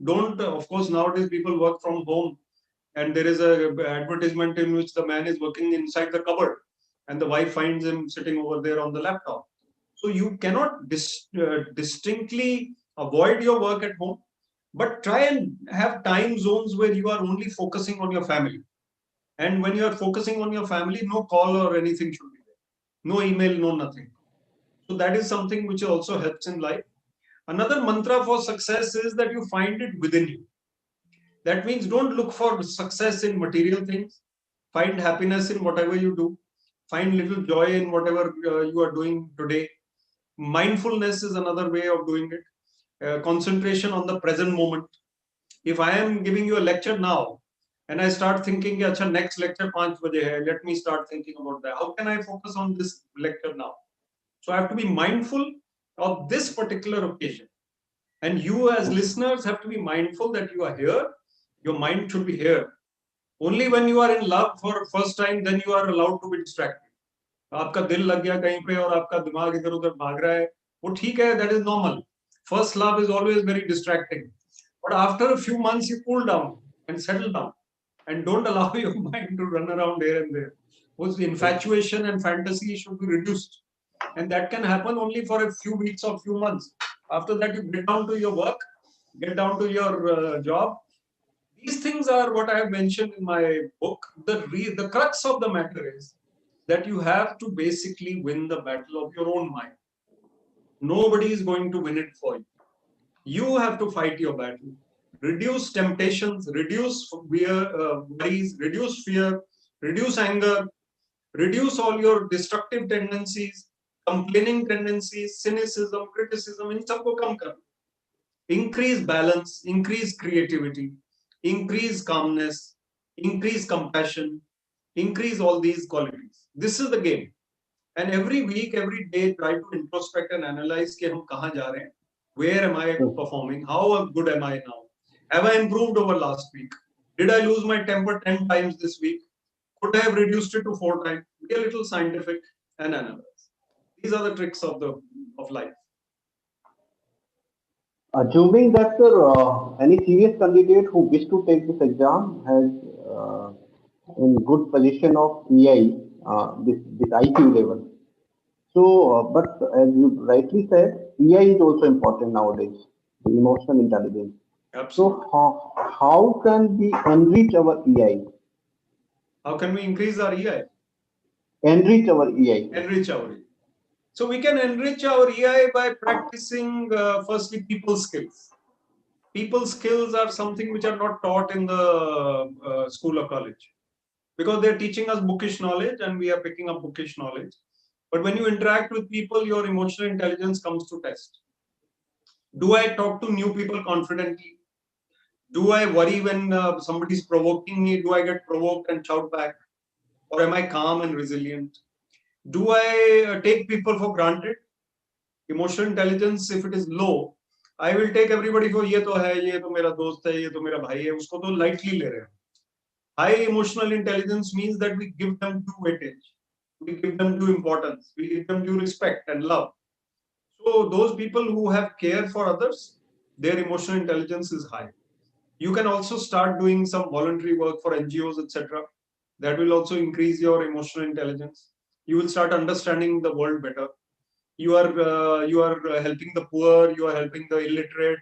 Don't, of course, nowadays people work from home, and there is a advertisement in which the man is working inside the cupboard, and the wife finds him sitting over there on the laptop. So you cannot distinctly avoid your work at home, but try and have time zones where you are only focusing on your family. And when you are focusing on your family, no call or anything should be there. No email, no nothing. So that is something which also helps in life. Another mantra for success is that you find it within you. That means don't look for success in material things. Find happiness in whatever you do. Find little joy in whatever you are doing today. Mindfulness is another way of doing it. Concentration on the present moment. If I am giving you a lecture now and I start thinking, Acha, next lecture 5 baje hai, let me start thinking about that. How can I focus on this lecture now? So I have to be mindful of this particular occasion. And you as listeners have to be mindful that you are here. Your mind should be here. Only when you are in love for the first time, then you are allowed to be distracted. आपका दिल लग गया कहीं पे और आपका दिमाग इधर उधर भाग रहा है, वो ठीक है, that is normal. First love is always very distracting. But after a few months, you cool down and settle down and don't allow your mind to run around here and there. Because the infatuation and fantasy should be reduced. And that can happen only for a few weeks or few months. After that, you get down to your work, get down to your job. These things are what I have mentioned in my book. The crux of the matter is that you have to basically win the battle of your own mind. Nobody is going to win it for you. You have to fight your battle. Reduce temptations, reduce worries, reduce fear, reduce anger, reduce all your destructive tendencies, complaining tendencies, cynicism, criticism, in सबको कम कर. Increase balance, increase creativity, increase calmness, increase compassion, increase all these qualities. This is the game. And every week, every day, try to introspect and analyze कि हम कहाँ जा रहे हैं. Where am I performing? How good am I now? Have I improved over last week? Did I lose my temper 10 times this week? Could I have reduced it to 4 times? Be a little scientific and analyze. These are the tricks of life. Assuming that sir, any serious candidate who wish to take this exam has in good position of EI, this IQ level. So, but as you rightly said, EI is also important nowadays, the emotional intelligence. Absolutely. So, how can we enrich our EI? How can we increase our EI? Enrich our EI. Enrich our EI. So we can enrich our EI by practicing firstly people skills. People skills are something which are not taught in the school or college. because they're teaching us bookish knowledge and we are picking up bookish knowledge. But when you interact with people, your emotional intelligence comes to test. Do I talk to new people confidently? Do I worry when somebody is provoking me? Do I get provoked and shout back? Or am I calm and resilient? Do I take people for granted? Emotional intelligence, if it is low, I will take everybody for ये तो है, ये तो मेरा दोस्त है, ये तो मेरा भाई है, उसको तो lightly ले रहे हैं. High emotional intelligence means that we give them due weightage, we give them due importance, we give them due respect and love. So those people who have care for others, their emotional intelligence is high. You can also start doing some voluntary work for NGOs, etc. That will also increase your emotional intelligence. You will start understanding the world better. You are helping the poor, you are helping the illiterate,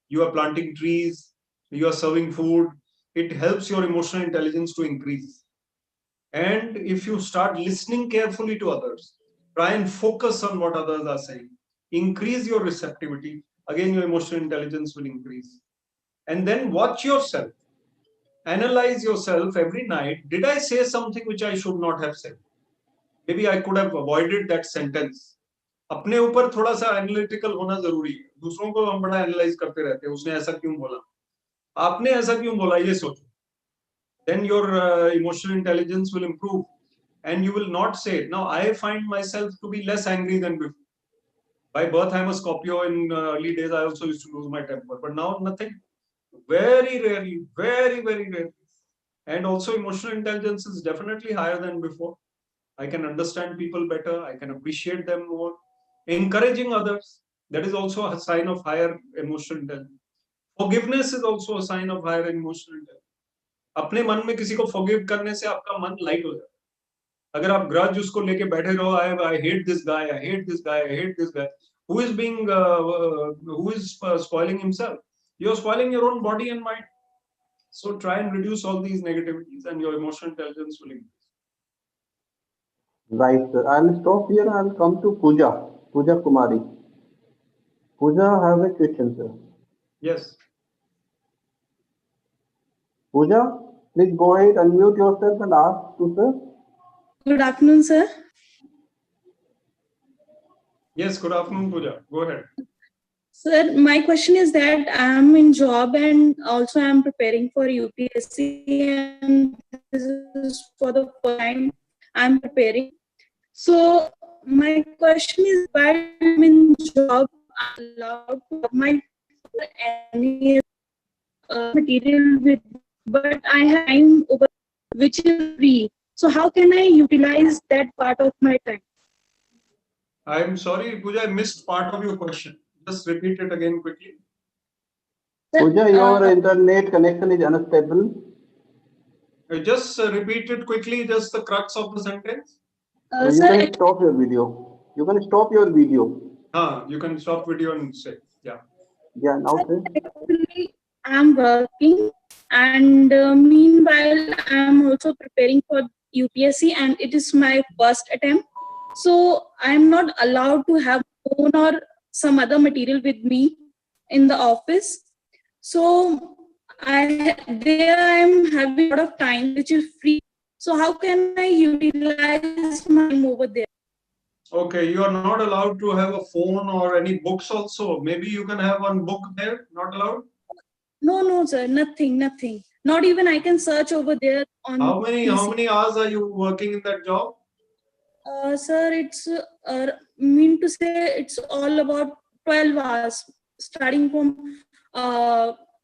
you are planting trees, you are serving food. It helps your emotional intelligence to increase. And if you start listening carefully to others, try and focus on what others are saying, increase your receptivity, again your emotional intelligence will increase. And then watch yourself, analyze yourself every night. Did I say something which I should not have said? Maybe I could have avoided that sentence. अपने ऊपर थोड़ा सा analytical होना जरूरी है. दूसरों को हम बड़ा एनालाइज करते रहते हैं, उसने ऐसा क्यों बोला, आपने ऐसा क्यों बोला, ये सोचो. Then your emotional intelligence will improve and you will not say, now I find myself to be less angry than before. By birth I'm a Scorpio. In early days I also used to lose my temper, but now nothing. Very rarely, very rarely. And also emotional intelligence is definitely higher than before. I can understand people better, I can appreciate them more. Encouraging others, that is also a sign of higher emotional intelligence. Forgiveness is also a sign of higher emotional intelligence. अपने मन में किसी को forgive करने से आपका मन light हो जाता है. अगर आप grudge उसको लेके बैठे रहो, I hate this guy, I hate this guy, I hate this guy, who is being who is spoiling himself? You're spoiling your own body and mind. So try and reduce all these negativities and your emotional intelligence will increase. Right, sir. I'll stop here. I'll come to Pooja. Pooja Kumari. Pooja, I have a question, sir. Yes. Pooja, please go ahead, unmute yourself and ask to sir. Good afternoon, sir. Yes, good afternoon, Pooja. Go ahead. Sir, my question is that I'm in job and also I'm preparing for UPSC and this is for the first time I'm preparing. So my question is, while I'm in job, I'm allowed to have my any material with, but I have time over which is free. So how can I utilize that part of my time? I'm sorry, Pooja, I missed part of your question. Just repeat it again quickly. Pooja, your internet connection is unstable. Just repeat it quickly, just the crux of the sentence. So you can stop your video. You can stop your video. You can stop video and say, yeah. Yeah, now say. Actually, I'm working and meanwhile I'm also preparing for UPSC and it is my first attempt. So I'm not allowed to have phone or some other material with me in the office. So there I'm having a lot of time which is free. So how can I utilize my time over there? Okay, you are not allowed to have a phone or any books also. Maybe you can have one book there, not allowed? No, sir, nothing. Not even I can search over there on How many hours are you working in that job? Sir, it's mean to say it's all about 12 hours. Starting from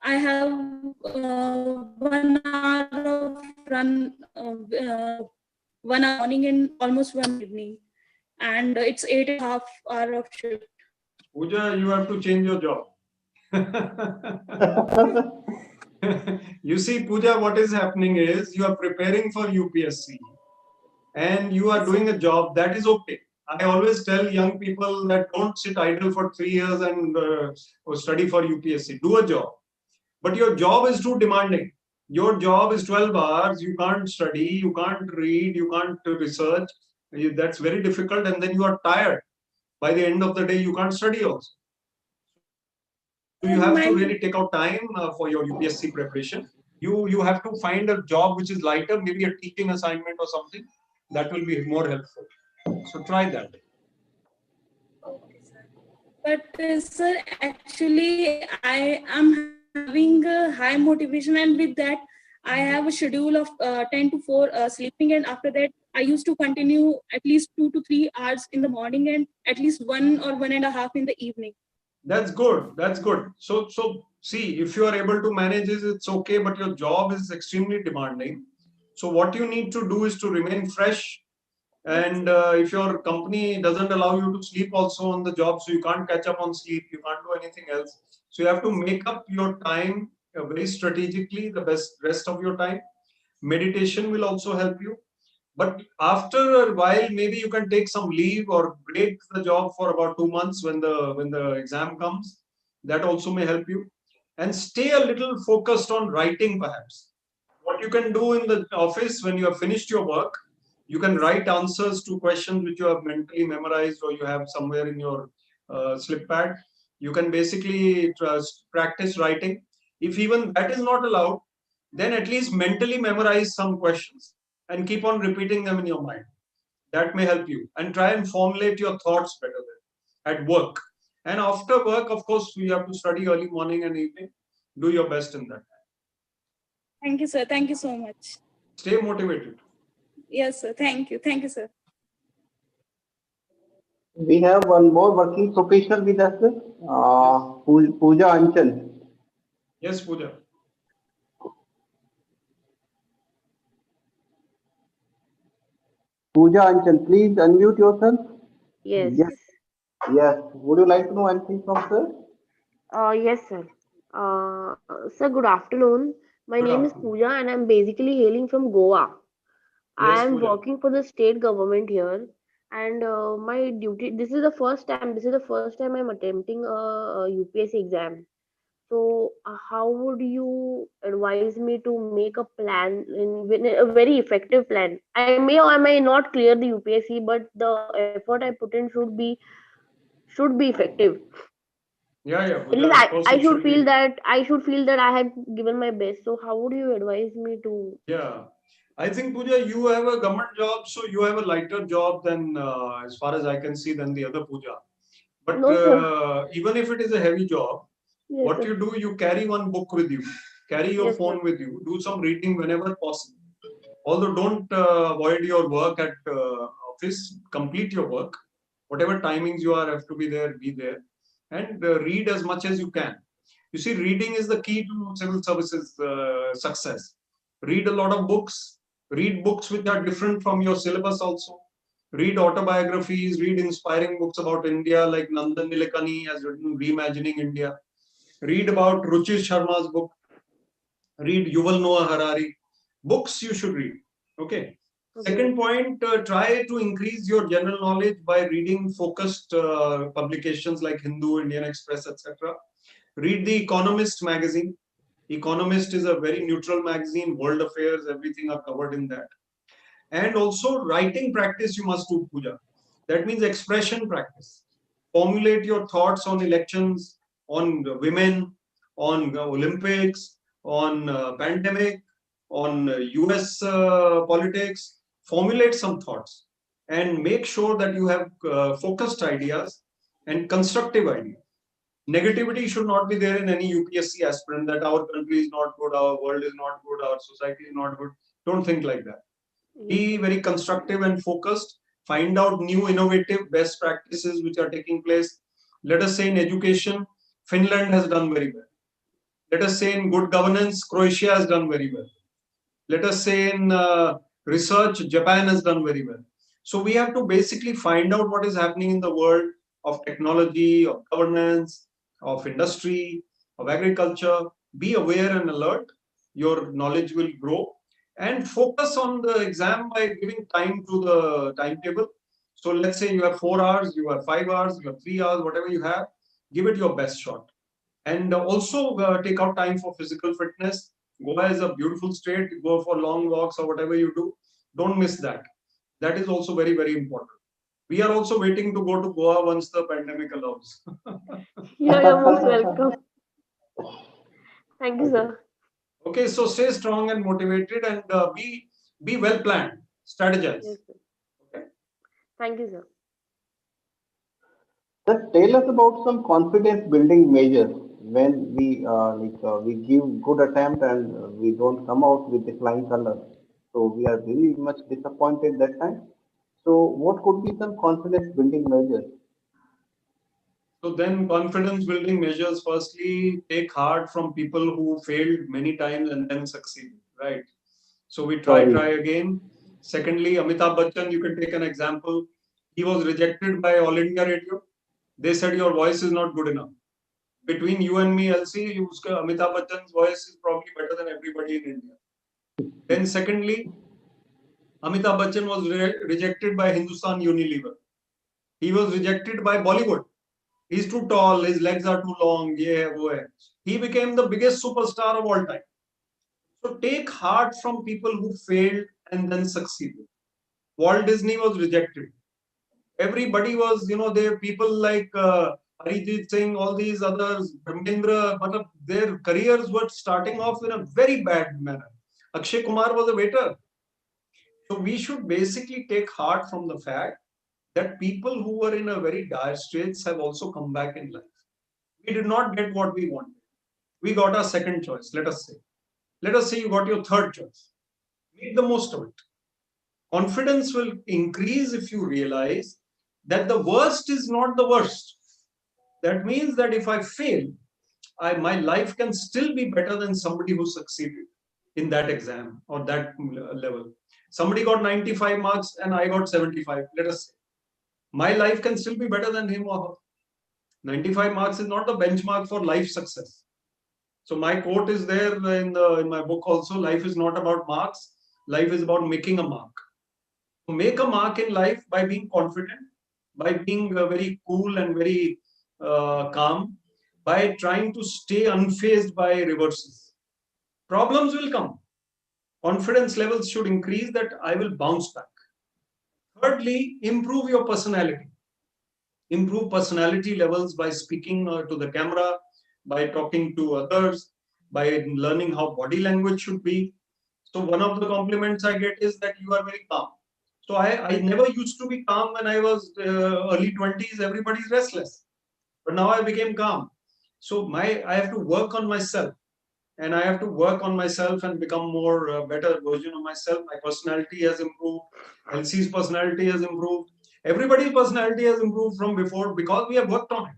I have 1 hour of run, 1 hour morning and almost 1 evening, and it's 8.5 hours of shift. Pooja, you have to change your job. You see, Pooja, what is happening is you are preparing for UPSC and you are doing a job that is okay. I always tell young people that don't sit idle for 3 years and study for UPSC. Do a job. But your job is too demanding. Your job is 12 hours. You can't study, you can't read, you can't research. That's very difficult. And then you are tired. By the end of the day, you can't study also. So you have to really take out time for your UPSC preparation. You have to find a job which is lighter, maybe a teaching assignment or something. That will be more helpful. So try that. But sir, actually, I am having a high motivation, and with that, I have a schedule of 10 to 4 sleeping, and after that, I used to continue at least 2 to 3 hours in the morning, and at least 1 or 1.5 in the evening. That's good. That's good. So see, if you are able to manage it, it's okay, but your job is extremely demanding. So what you need to do is to remain fresh. And if your company doesn't allow you to sleep also on the job, so you can't catch up on sleep, you can't do anything else. So you have to make up your time very strategically, the best rest of your time. Meditation will also help you. But after a while, maybe you can take some leave or break the job for about 2 months when the exam comes. That also may help you. And stay a little focused on writing, perhaps. What you can do in the office when you have finished your work, you can write answers to questions which you have mentally memorized or you have somewhere in your slip pad. You can basically practice writing. If even that is not allowed, then at least mentally memorize some questions and keep on repeating them in your mind. That may help you. And try and formulate your thoughts better then at work. And after work, of course, you have to study early morning and evening. Do your best in that. Thank you, sir. Thank you so much. Stay motivated. Yes, sir. Thank you. Thank you, sir. We have one more working professional with us, Pooja Anchal. Yes, Pooja. Pooja Anchal, please unmute yourself. Yes. Yes, yes. Would you like to know anything from sir? Yes, sir. Sir, good afternoon. My Good name is afternoon. Pooja and I'm basically hailing from Goa. I Yes, am Pooja. working for the state government here, and my duty. This is the first time I'm attempting a UPSC exam. So, how would you advise me to make a plan in a very effective plan? I may or I may not clear the UPSC, but the effort I put in should be effective. Yeah, At least Pooja. Of course, I it should should feel be. that I had given my best. So how would you advise me to? Yeah. I think, Pooja, you have a government job, so you have a lighter job than, as far as I can see, than the other Pooja. But No, sir. even if it is a heavy job, Yes, what sir. you do, you carry one book with you, carry your Yes, sir. phone with you, do some reading whenever possible. Although don't avoid your work at office, complete your work. Whatever timings you are, have to be there. And read as much as you can. You see, reading is the key to civil services success. Read a lot of books, read books which are different from your syllabus also. Read autobiographies, read inspiring books about India, like Nandan Nilekani has written Reimagining India. Read about Ruchir Sharma's book. Read Yuval Noah Harari. Books you should read. Okay. Okay. Second point, try to increase your general knowledge by reading focused publications like Hindu, Indian Express, etc. Read the Economist magazine. Economist is a very neutral magazine, world affairs, everything are covered in that. And also writing practice you must do, Pooja. That means expression practice. Formulate your thoughts on elections, on women, on Olympics, on pandemic, on US politics. Formulate some thoughts and make sure that you have focused ideas and constructive ideas. Negativity should not be there in any UPSC aspirant that our country is not good, our world is not good, our society is not good. Don't think like that. Yes, Be sir. very constructive and focused. Find out new innovative best practices which are taking place. Let us say in education, Finland has done very well. Let us say in good governance, Croatia has done very well. Let us say in research, Japan has done very well. So we have to basically find out what is happening in the world of technology, of governance, of industry, of agriculture. Be aware and alert. Your knowledge will grow and focus on the exam by giving time to the timetable. So let's say you have 4 hours, you have 5 hours, you have 3 hours, whatever you have, give it your best shot. And also take out time for physical fitness. Goa is a beautiful state. Go for long walks or whatever you do. Don't miss that. That is also very, very important. We are also waiting to go to Goa once the pandemic allows. You're most welcome. Thank you, Okay. sir. Okay, so stay strong and motivated, and be well planned, strategize. Yes, sir. Okay. Thank you, sir. Just tell us about some confidence building measures when we give good attempt and we don't come out with the flying colors. So we are very much disappointed that time. So what could be some confidence building measures? So then confidence building measures, firstly, take heart from people who failed many times and then succeeded, right? So we Sorry. try again. Secondly, Amitabh Bachchan, you can take an example. He was rejected by All India Radio. They said your voice is not good enough. Between you and me, LC, Amitabh Bachchan's voice is probably better than everybody in India. Then secondly, Amitabh Bachchan was rejected by Hindustan Unilever. He was rejected by Bollywood. He's too tall, his legs are too long, yeah, wo hai. He became the biggest superstar of all time. So take heart from people who failed and then succeeded. Walt Disney was rejected. Everybody was, there people like Arijit Singh, all these others, Dharmendra, but their careers were starting off in a very bad manner. Akshay Kumar was a waiter. So we should basically take heart from the fact that people who were in a very dire straits have also come back in life. We did not get what we wanted. We got our second choice, let us say. Let us say you got your third choice. Make the most of it. Confidence will increase if you realize that the worst is not the worst. That means that if I fail, my life can still be better than somebody who succeeded in that exam or that level. Somebody got 95 marks and I got 75. Let us say my life can still be better than him or her. 95 marks is not the benchmark for life success. So my quote is there in my book also. Life is not about marks. Life is about making a mark. Make a mark in life by being confident, by being very cool and very calm, by trying to stay unfazed by reverses. Problems will come. Confidence levels should increase that I will bounce back. Thirdly, improve your personality. Improve personality levels by speaking to the camera, by talking to others, by learning how body language should be. So one of the compliments I get is that you are very calm. So I never used to be calm when I was early 20s. Everybody's restless. But now I became calm. So I have to work on myself. And I have to work on myself and become more better version of myself. My personality has improved. LC's personality has improved. Everybody's personality has improved from before because we have worked on it.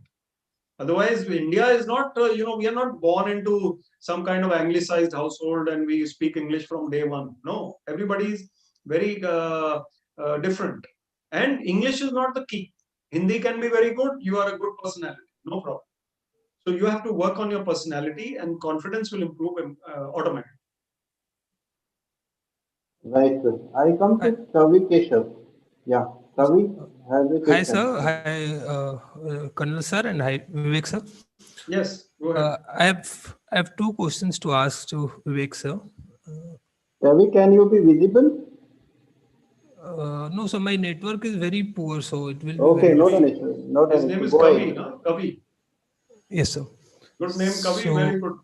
Otherwise, India is not, we are not born into some kind of anglicized household and we speak English from day one. No, everybody is very different. And English is not the key. Hindi can be very good. You are a good personality. No problem. So you have to work on your personality and confidence will improve automatically. Right, sir. I come to Hi, Kavi Keshav. Yeah, Kavi has a hi, question. sir. Hi, Colonel sir, and hi, Vivek sir. Yes, go ahead. I have two questions to ask to Vivek sir. Kavi, can you be visible? No, so my network is very poor, so it will be Okay, very not an difficult. Kavi. issue. Not His an name issue. is Go Kavi, ahead. huh? Kavi. Yes, sir. Good name, Kavi. Very So, good.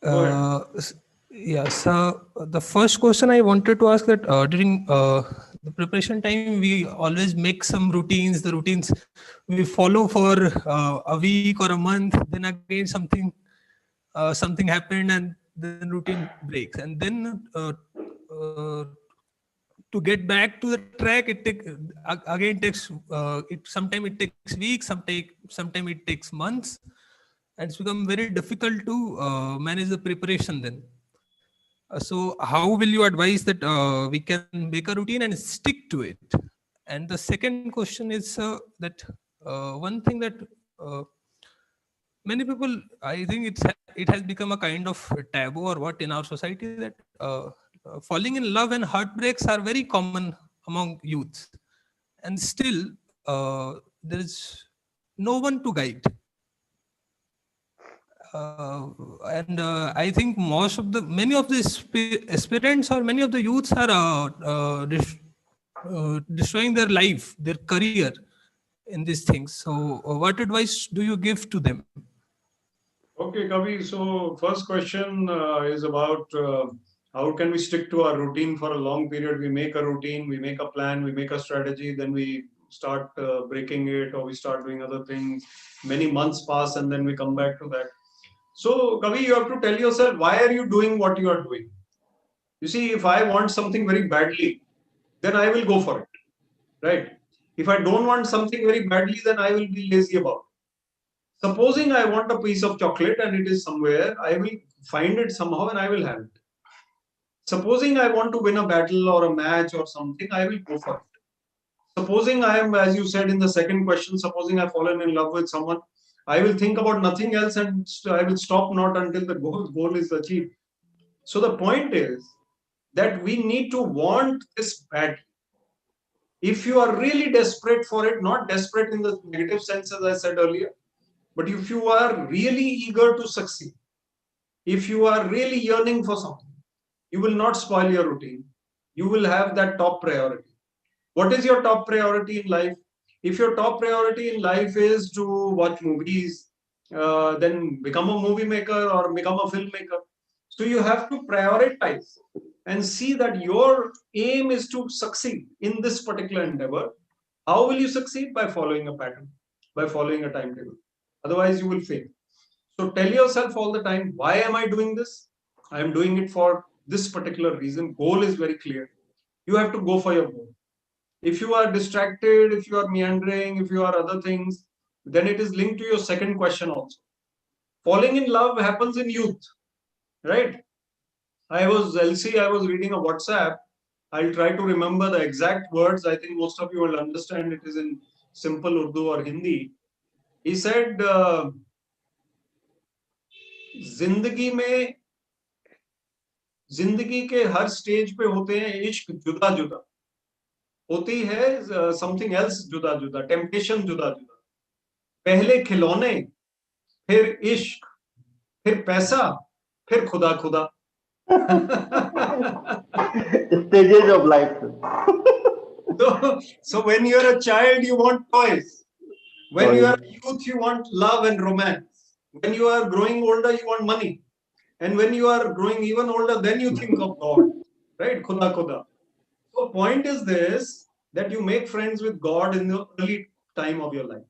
Go ahead. yeah, so the first question I wanted to ask that during the preparation time, we always make some routines. The routines we follow for a week or a month. Then again, something happened, and then routine breaks. And then uh, to get back to the track, again takes sometimes it takes weeks, sometimes it takes months, and it's become very difficult to manage the preparation then. So how will you advise that we can make a routine and stick to it? And the second question is that one thing that uh, many people, I think it has become a kind of taboo or what in our society, that falling in love and heartbreaks are very common among youths, and still there is no one to guide. And I think many of the aspirants or many of the youths are destroying their life, their career in these things. So what advice do you give to them? Okay, Kavi. So first question is about how can we stick to our routine for a long period? We make a routine, we make a plan, we make a strategy, then we start breaking it, or we start doing other things. Many months pass, and then we come back to that. So, Kavi, you have to tell yourself, why are you doing what you are doing? You see, if I want something very badly, then I will go for it, right? If I don't want something very badly, then I will be lazy about it. Supposing I want a piece of chocolate and it is somewhere, I will find it somehow and I will have it. Supposing I want to win a battle or a match or something, I will go for it. Supposing I am, as you said in the second question, supposing I've fallen in love with someone, I will think about nothing else and I will stop not until the goal is achieved. So the point is that we need to want this badly. If you are really desperate for it, not desperate in the negative sense, as I said earlier, but if you are really eager to succeed, if you are really yearning for something, you will not spoil your routine. You will have that top priority. What is your top priority in life? If your top priority in life is to watch movies, then become a movie maker or become a filmmaker. So you have to prioritize and see that your aim is to succeed in this particular endeavor. How will you succeed? By following a pattern, by following a timetable. Otherwise, you will fail. So tell yourself all the time, why am I doing this? I am doing it for this particular reason. Goal is very clear. You have to go for your goal. If you are distracted, if you are meandering, if you are other things, then it is linked to your second question also. Falling in love happens in youth, right? I was reading a WhatsApp. I'll try to remember the exact words. I think most of you will understand it is in simple Urdu or Hindi. He said, जिंदगी में जिंदगी के हर stage पे होते हैं इश्क जुदा जुदा होती है समथिंग एल्स जुदा जुदा टेम्पटेशन जुदा जुदा पहले खिलौने फिर इश्क फिर पैसा फिर खुदा खुदा Stages of life. so when you're a child you want toys, when you Toys. are youth you want love and romance, when you are growing older you want money, and when you are growing even older then you think of God, right? Khuda khuda. So point is this, that you make friends with God in the early time of your life.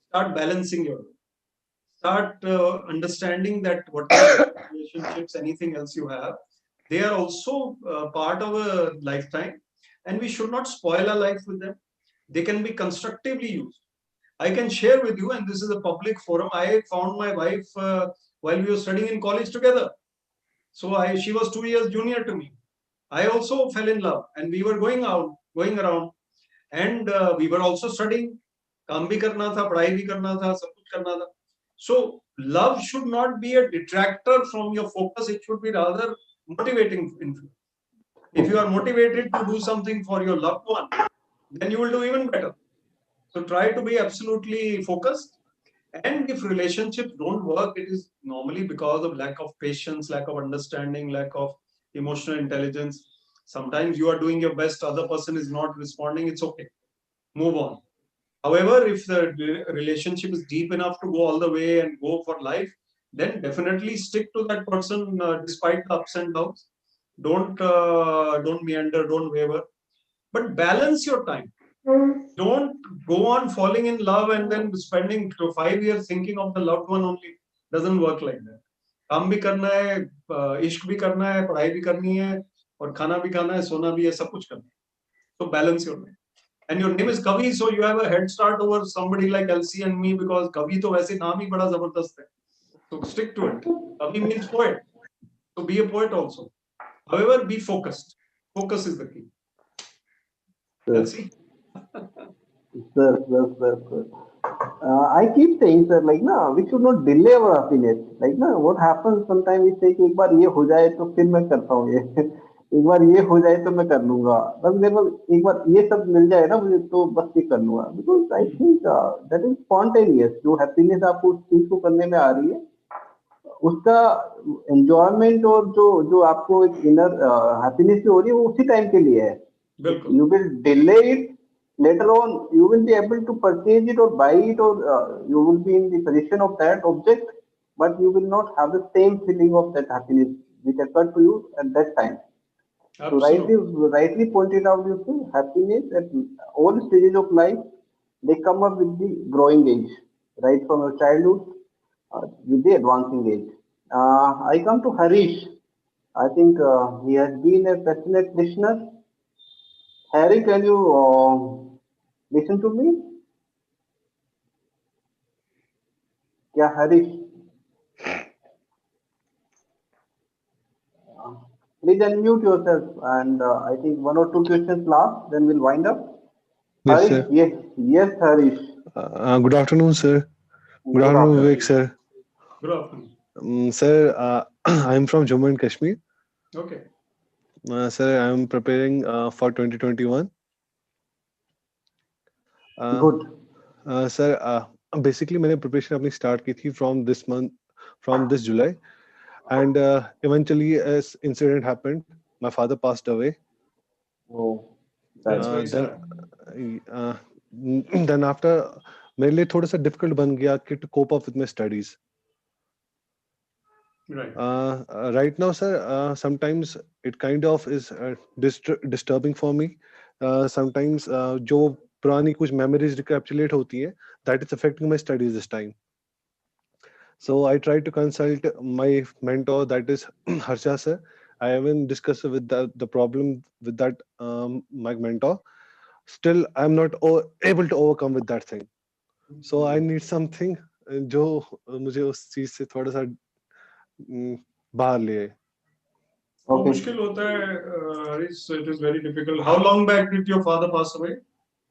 Start balancing your life. Start understanding that whatever relationships, anything else you have, they are also part of a lifetime, and we should not spoil our life with them. They can be constructively used. I can share with you, and this is a public forum. I found my wife while we were studying in college together. So she was 2 years junior to me. I also fell in love, and we were going around, and we were also studying. काम भी करना था, पढ़ाई भी करना था, सब कुछ करना था. So love should not be a detractor from your focus. It should be rather motivating influence. If you are motivated to do something for your loved one, then you will do even better. So try to be absolutely focused. And if relationships don't work, it is normally because of lack of patience, lack of understanding, lack of emotional intelligence. Sometimes you are doing your best, other person is not responding. It's okay. Move on. However, if the relationship is deep enough to go all the way and go for life, then definitely stick to that person despite the ups and downs. Don't meander, don't waver, but balance your time. Don't go on falling in love and then spending 5 years thinking of the loved one only. Doesn't work like that. काम भी करना है, इश्क भी करना है, पढ़ाई भी करनी है, और खाना भी खाना है, सोना भी है, सब कुछ करना है. So balance your life. And your name is Kavi, so you have a head start over somebody like LC and me, because Kavi तो वैसे नाम ही बड़ा जबरदस्त है. So stick to it. Kavi means poet. So be a poet also. However, be focused. Focus is the key. LC. Sir. I keep saying, sir, like, na, we should not delay our happiness. Like, na, what happens sometimes we say कि एक बार ये हो जाए तो फिर मैं करता हूँ ये. एक बार ये हो जाए तो मैं कर लूंगा. बस मेरे को एक बार ये सब मिल जाए ना मुझे तो बस ये कर लूंगा. Because I think that is spontaneous. जो happiness आपको उस चीज को करने में आ रही है, उसका enjoyment और जो आपको एक inner happiness जो हो रही है वो उसी टाइम के लिए है. You will delay it. Later on, you will be able to purchase it or buy it, or you will be in the possession of that object but you will not have the same feeling of that happiness which occurred to you at that time. So Absolutely. rightly pointed out, you see, happiness at all stages of life, they come up with the growing age, right from your childhood with the advancing age. I come to Harish. I think he has been a passionate listener. Harry, can you listen to me? Yeah, Harish. Uh, Please unmute yourself, and I think one or two questions last, then we'll wind up. Yes, Harish, sir. yes, yes, Harish. Good afternoon, sir. Good Good afternoon, afternoon. Vivek, Very sir. good afternoon. Sir, I'm from Jammu and Kashmir. Okay. Sir, I'm preparing for 2021. Uh, Good. Sir, basically मैंने preparation अपनी start की थी from this month, from this July, and eventually as incident happened, my father passed away. Oh, That's that. very Then sad. uh, then after मेरे लिए थोड़ा सा difficult बन गया कि to cope up with my studies. Right. Right now, sir, sometimes it kind of is disturbing for me. Sometimes जो पुरानी कुछ memories recapitulate होती है, that is affecting my studies this time. So I try to consult my mentor, that is Harsha sir. I haven't discussed with the problem with that my mentor. Still, I'm not able to overcome with that thing. So I need something जो मुझे उस चीज से थोड़ा सा बाहर ले आए. वो Okay. मुश्किल होता है, it is very difficult. How long back did your father pass away?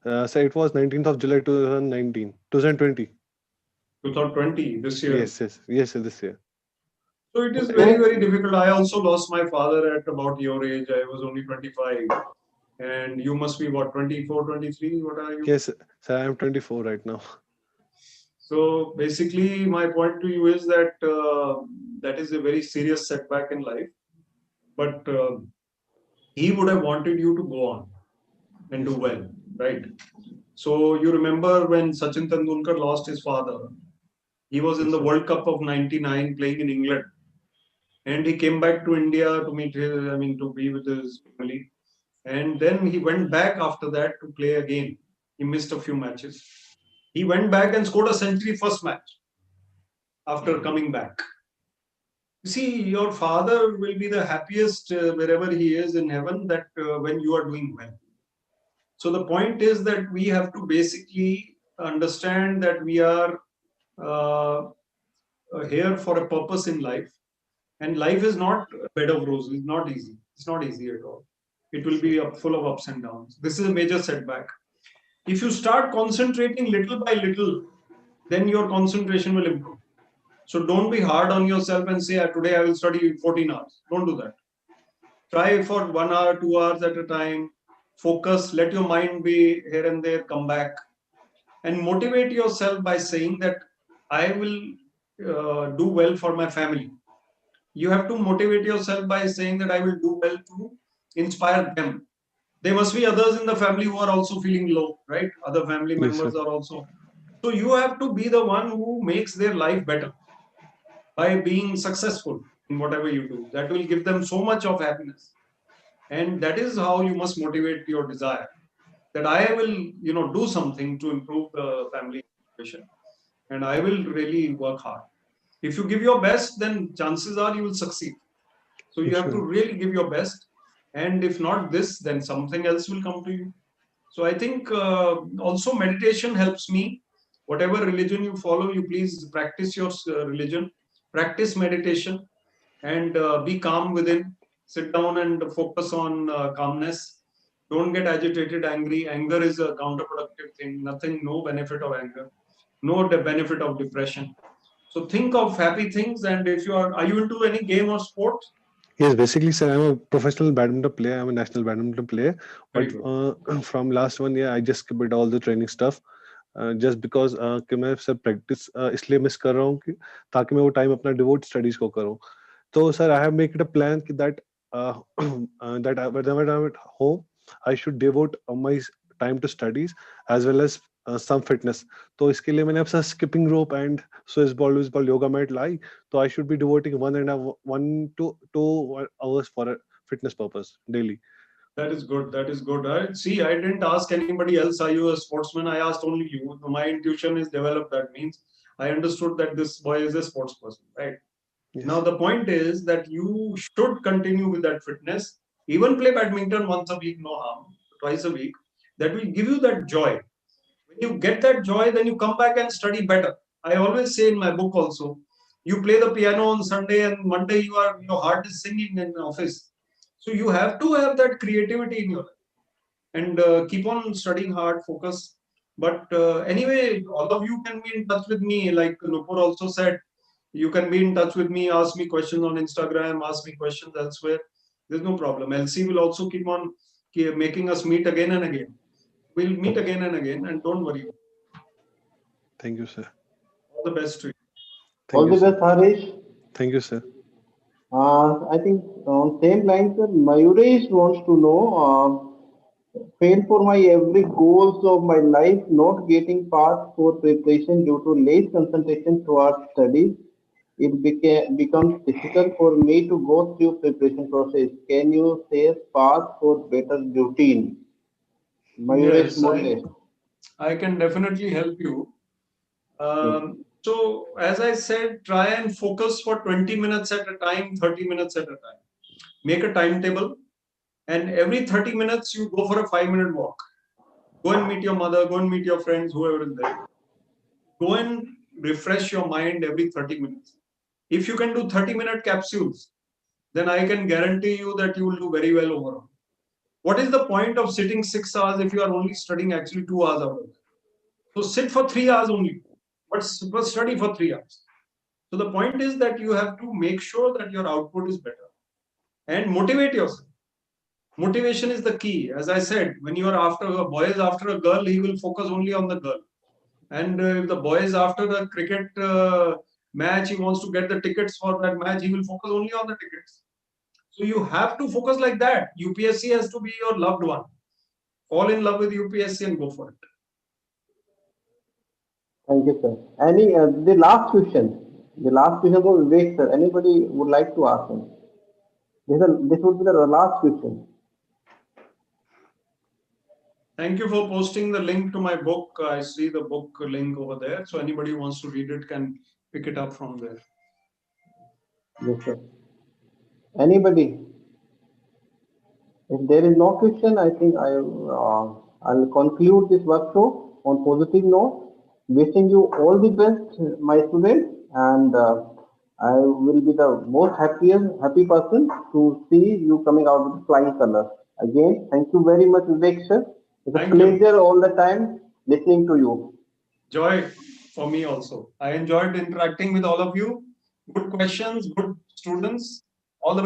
So it was 19th of July 2019, 2020. 2020, this year. Yes, sir, this year. So it is very, So, very difficult. I also lost my father at about your age. I was only 25. And you must be what, 24, 23? What are you? Yes, sir, I am 24 right now. So basically, my point to you is that that is a very serious setback in life. But he would have wanted you to go on and do Yes, well, right? So you remember when Sachin Tendulkar lost his father, he was in yes, the sir. World Cup of '99 playing in England, and he came back to India to meet his, I mean, to be with his family. And then he went back after that to play again. He missed a few matches. He went back and scored a century first match after coming back. You see, your father will be the happiest wherever he is in heaven that when you are doing well. So the point is that we have to basically understand that we are uh, here for a purpose in life, and life is not a bed of roses. It's not easy. It's not easy at all. It will be full of ups and downs. This is a major setback. If you start concentrating little by little, then your concentration will improve. So don't be hard on yourself and say, today I will study 14 hours. Don't do that. Try for 1 hour, 2 hours at a time. Focus, let your mind be here and there, come back. And motivate yourself by saying that I will do well for my family. You have to motivate yourself by saying that I will do well to inspire them. There must be others in the family who are also feeling low, right? Other family Yes, sir. members are also. So you have to be the one who makes their life better by being successful in whatever you do. That will give them so much of happiness. And that is how you must motivate your desire that I will, do something to improve the family situation. And I will really work hard. If you give your best, then chances are you will succeed. So you Yes, have to sir. really give your best. And if not this, then something else will come to you. So I think also meditation helps me. Whatever religion you follow, you please practice your religion, practice meditation, and be calm within. Sit down and focus on calmness. Don't get agitated, angry. Anger is a counterproductive thing. Nothing, no benefit of anger, no benefit of depression. So think of happy things. And if are you into any game or sport? Yes, basically, sir, I'm a professional badminton player. I'm a national badminton player. Very But good. from last 1 year, I just skipped all the training stuff. Just because कि मैं sir practice इसलिए miss कर रहा हूँ कि ताकि मैं वो time अपना devote studies को करूँ. So, sir, I have made it a plan that that whenever I'm at home, I should devote my time to studies as well as some fitness. तो इसके लिए मैंने अपना skipping rope and Swiss ball yoga mat lie. So I should be devoting 1 to 2 hours for a fitness purpose daily. That is good. That is good. See, I didn't ask anybody else. Are you a sportsman? I asked only you. My intuition is developed. That means I understood that this boy is a sports person, right? Yes. Now, the point is that you should continue with that fitness. Even play badminton once a week, no harm, twice a week. That will give you that joy. When you get that joy, then you come back and study better. I always say in my book also, you play the piano on Sunday and Monday your heart is singing in the office. So you have to have that creativity in your life and keep on studying hard, focus. But anyway, all of you can be in touch with me. Like Nupur also said, you can be in touch with me, ask me questions on Instagram, ask me questions elsewhere. There's no problem. LC will also keep on making us meet again and again. We'll meet again and again, and don't worry. Thank you, sir. All the best to you. Thank All you, the sir. best, Harish. Thank you, sir. I think on same lines, sir, Mayuresh wants to know, fail for my every goals of my life, not getting passed for preparation due to late concentration towards studies. It becomes difficult for me to go through preparation process. Can you say path for better routine? Mayuresh Yes, Mole. I can definitely help you. So, as I said, try and focus for 20 minutes at a time, 30 minutes at a time. Make a timetable, and every 30 minutes, you go for a 5-minute walk. Go and meet your mother, go and meet your friends, whoever is there. Go and refresh your mind every 30 minutes. If you can do 30-minute capsules, then I can guarantee you that you will do very well overall. What is the point of sitting 6 hours if you are only studying actually 2 hours out of it? So sit for 3 hours only, but study for 3 hours. So the point is that you have to make sure that your output is better and motivate yourself. Motivation is the key. As I said, when you are after a boy is after a girl, he will focus only on the girl. And if the boy is after the cricket match, he wants to get the tickets for that match, he will focus only on the tickets. So you have to focus like that. UPSC has to be your loved one. Fall in love with UPSC and go for it. Thank you, sir. The last question. The last question for Vivek, sir. Anybody would like to ask him? This would be the last question. Thank you for posting the link to my book. I see the book link over there. So anybody who wants to read it can pick it up from there. Yes, sir. Anybody? If there is no question, I think I'll conclude this workshop on positive note. Wishing you all the best, my students, and I will be the most happy person to see you coming out with flying colors. Again, thank you very much, Vivek sir. It's a Thank you. pleasure all the time listening to you. Joy for me also. I enjoyed interacting with all of you. Good questions, good students. All the best.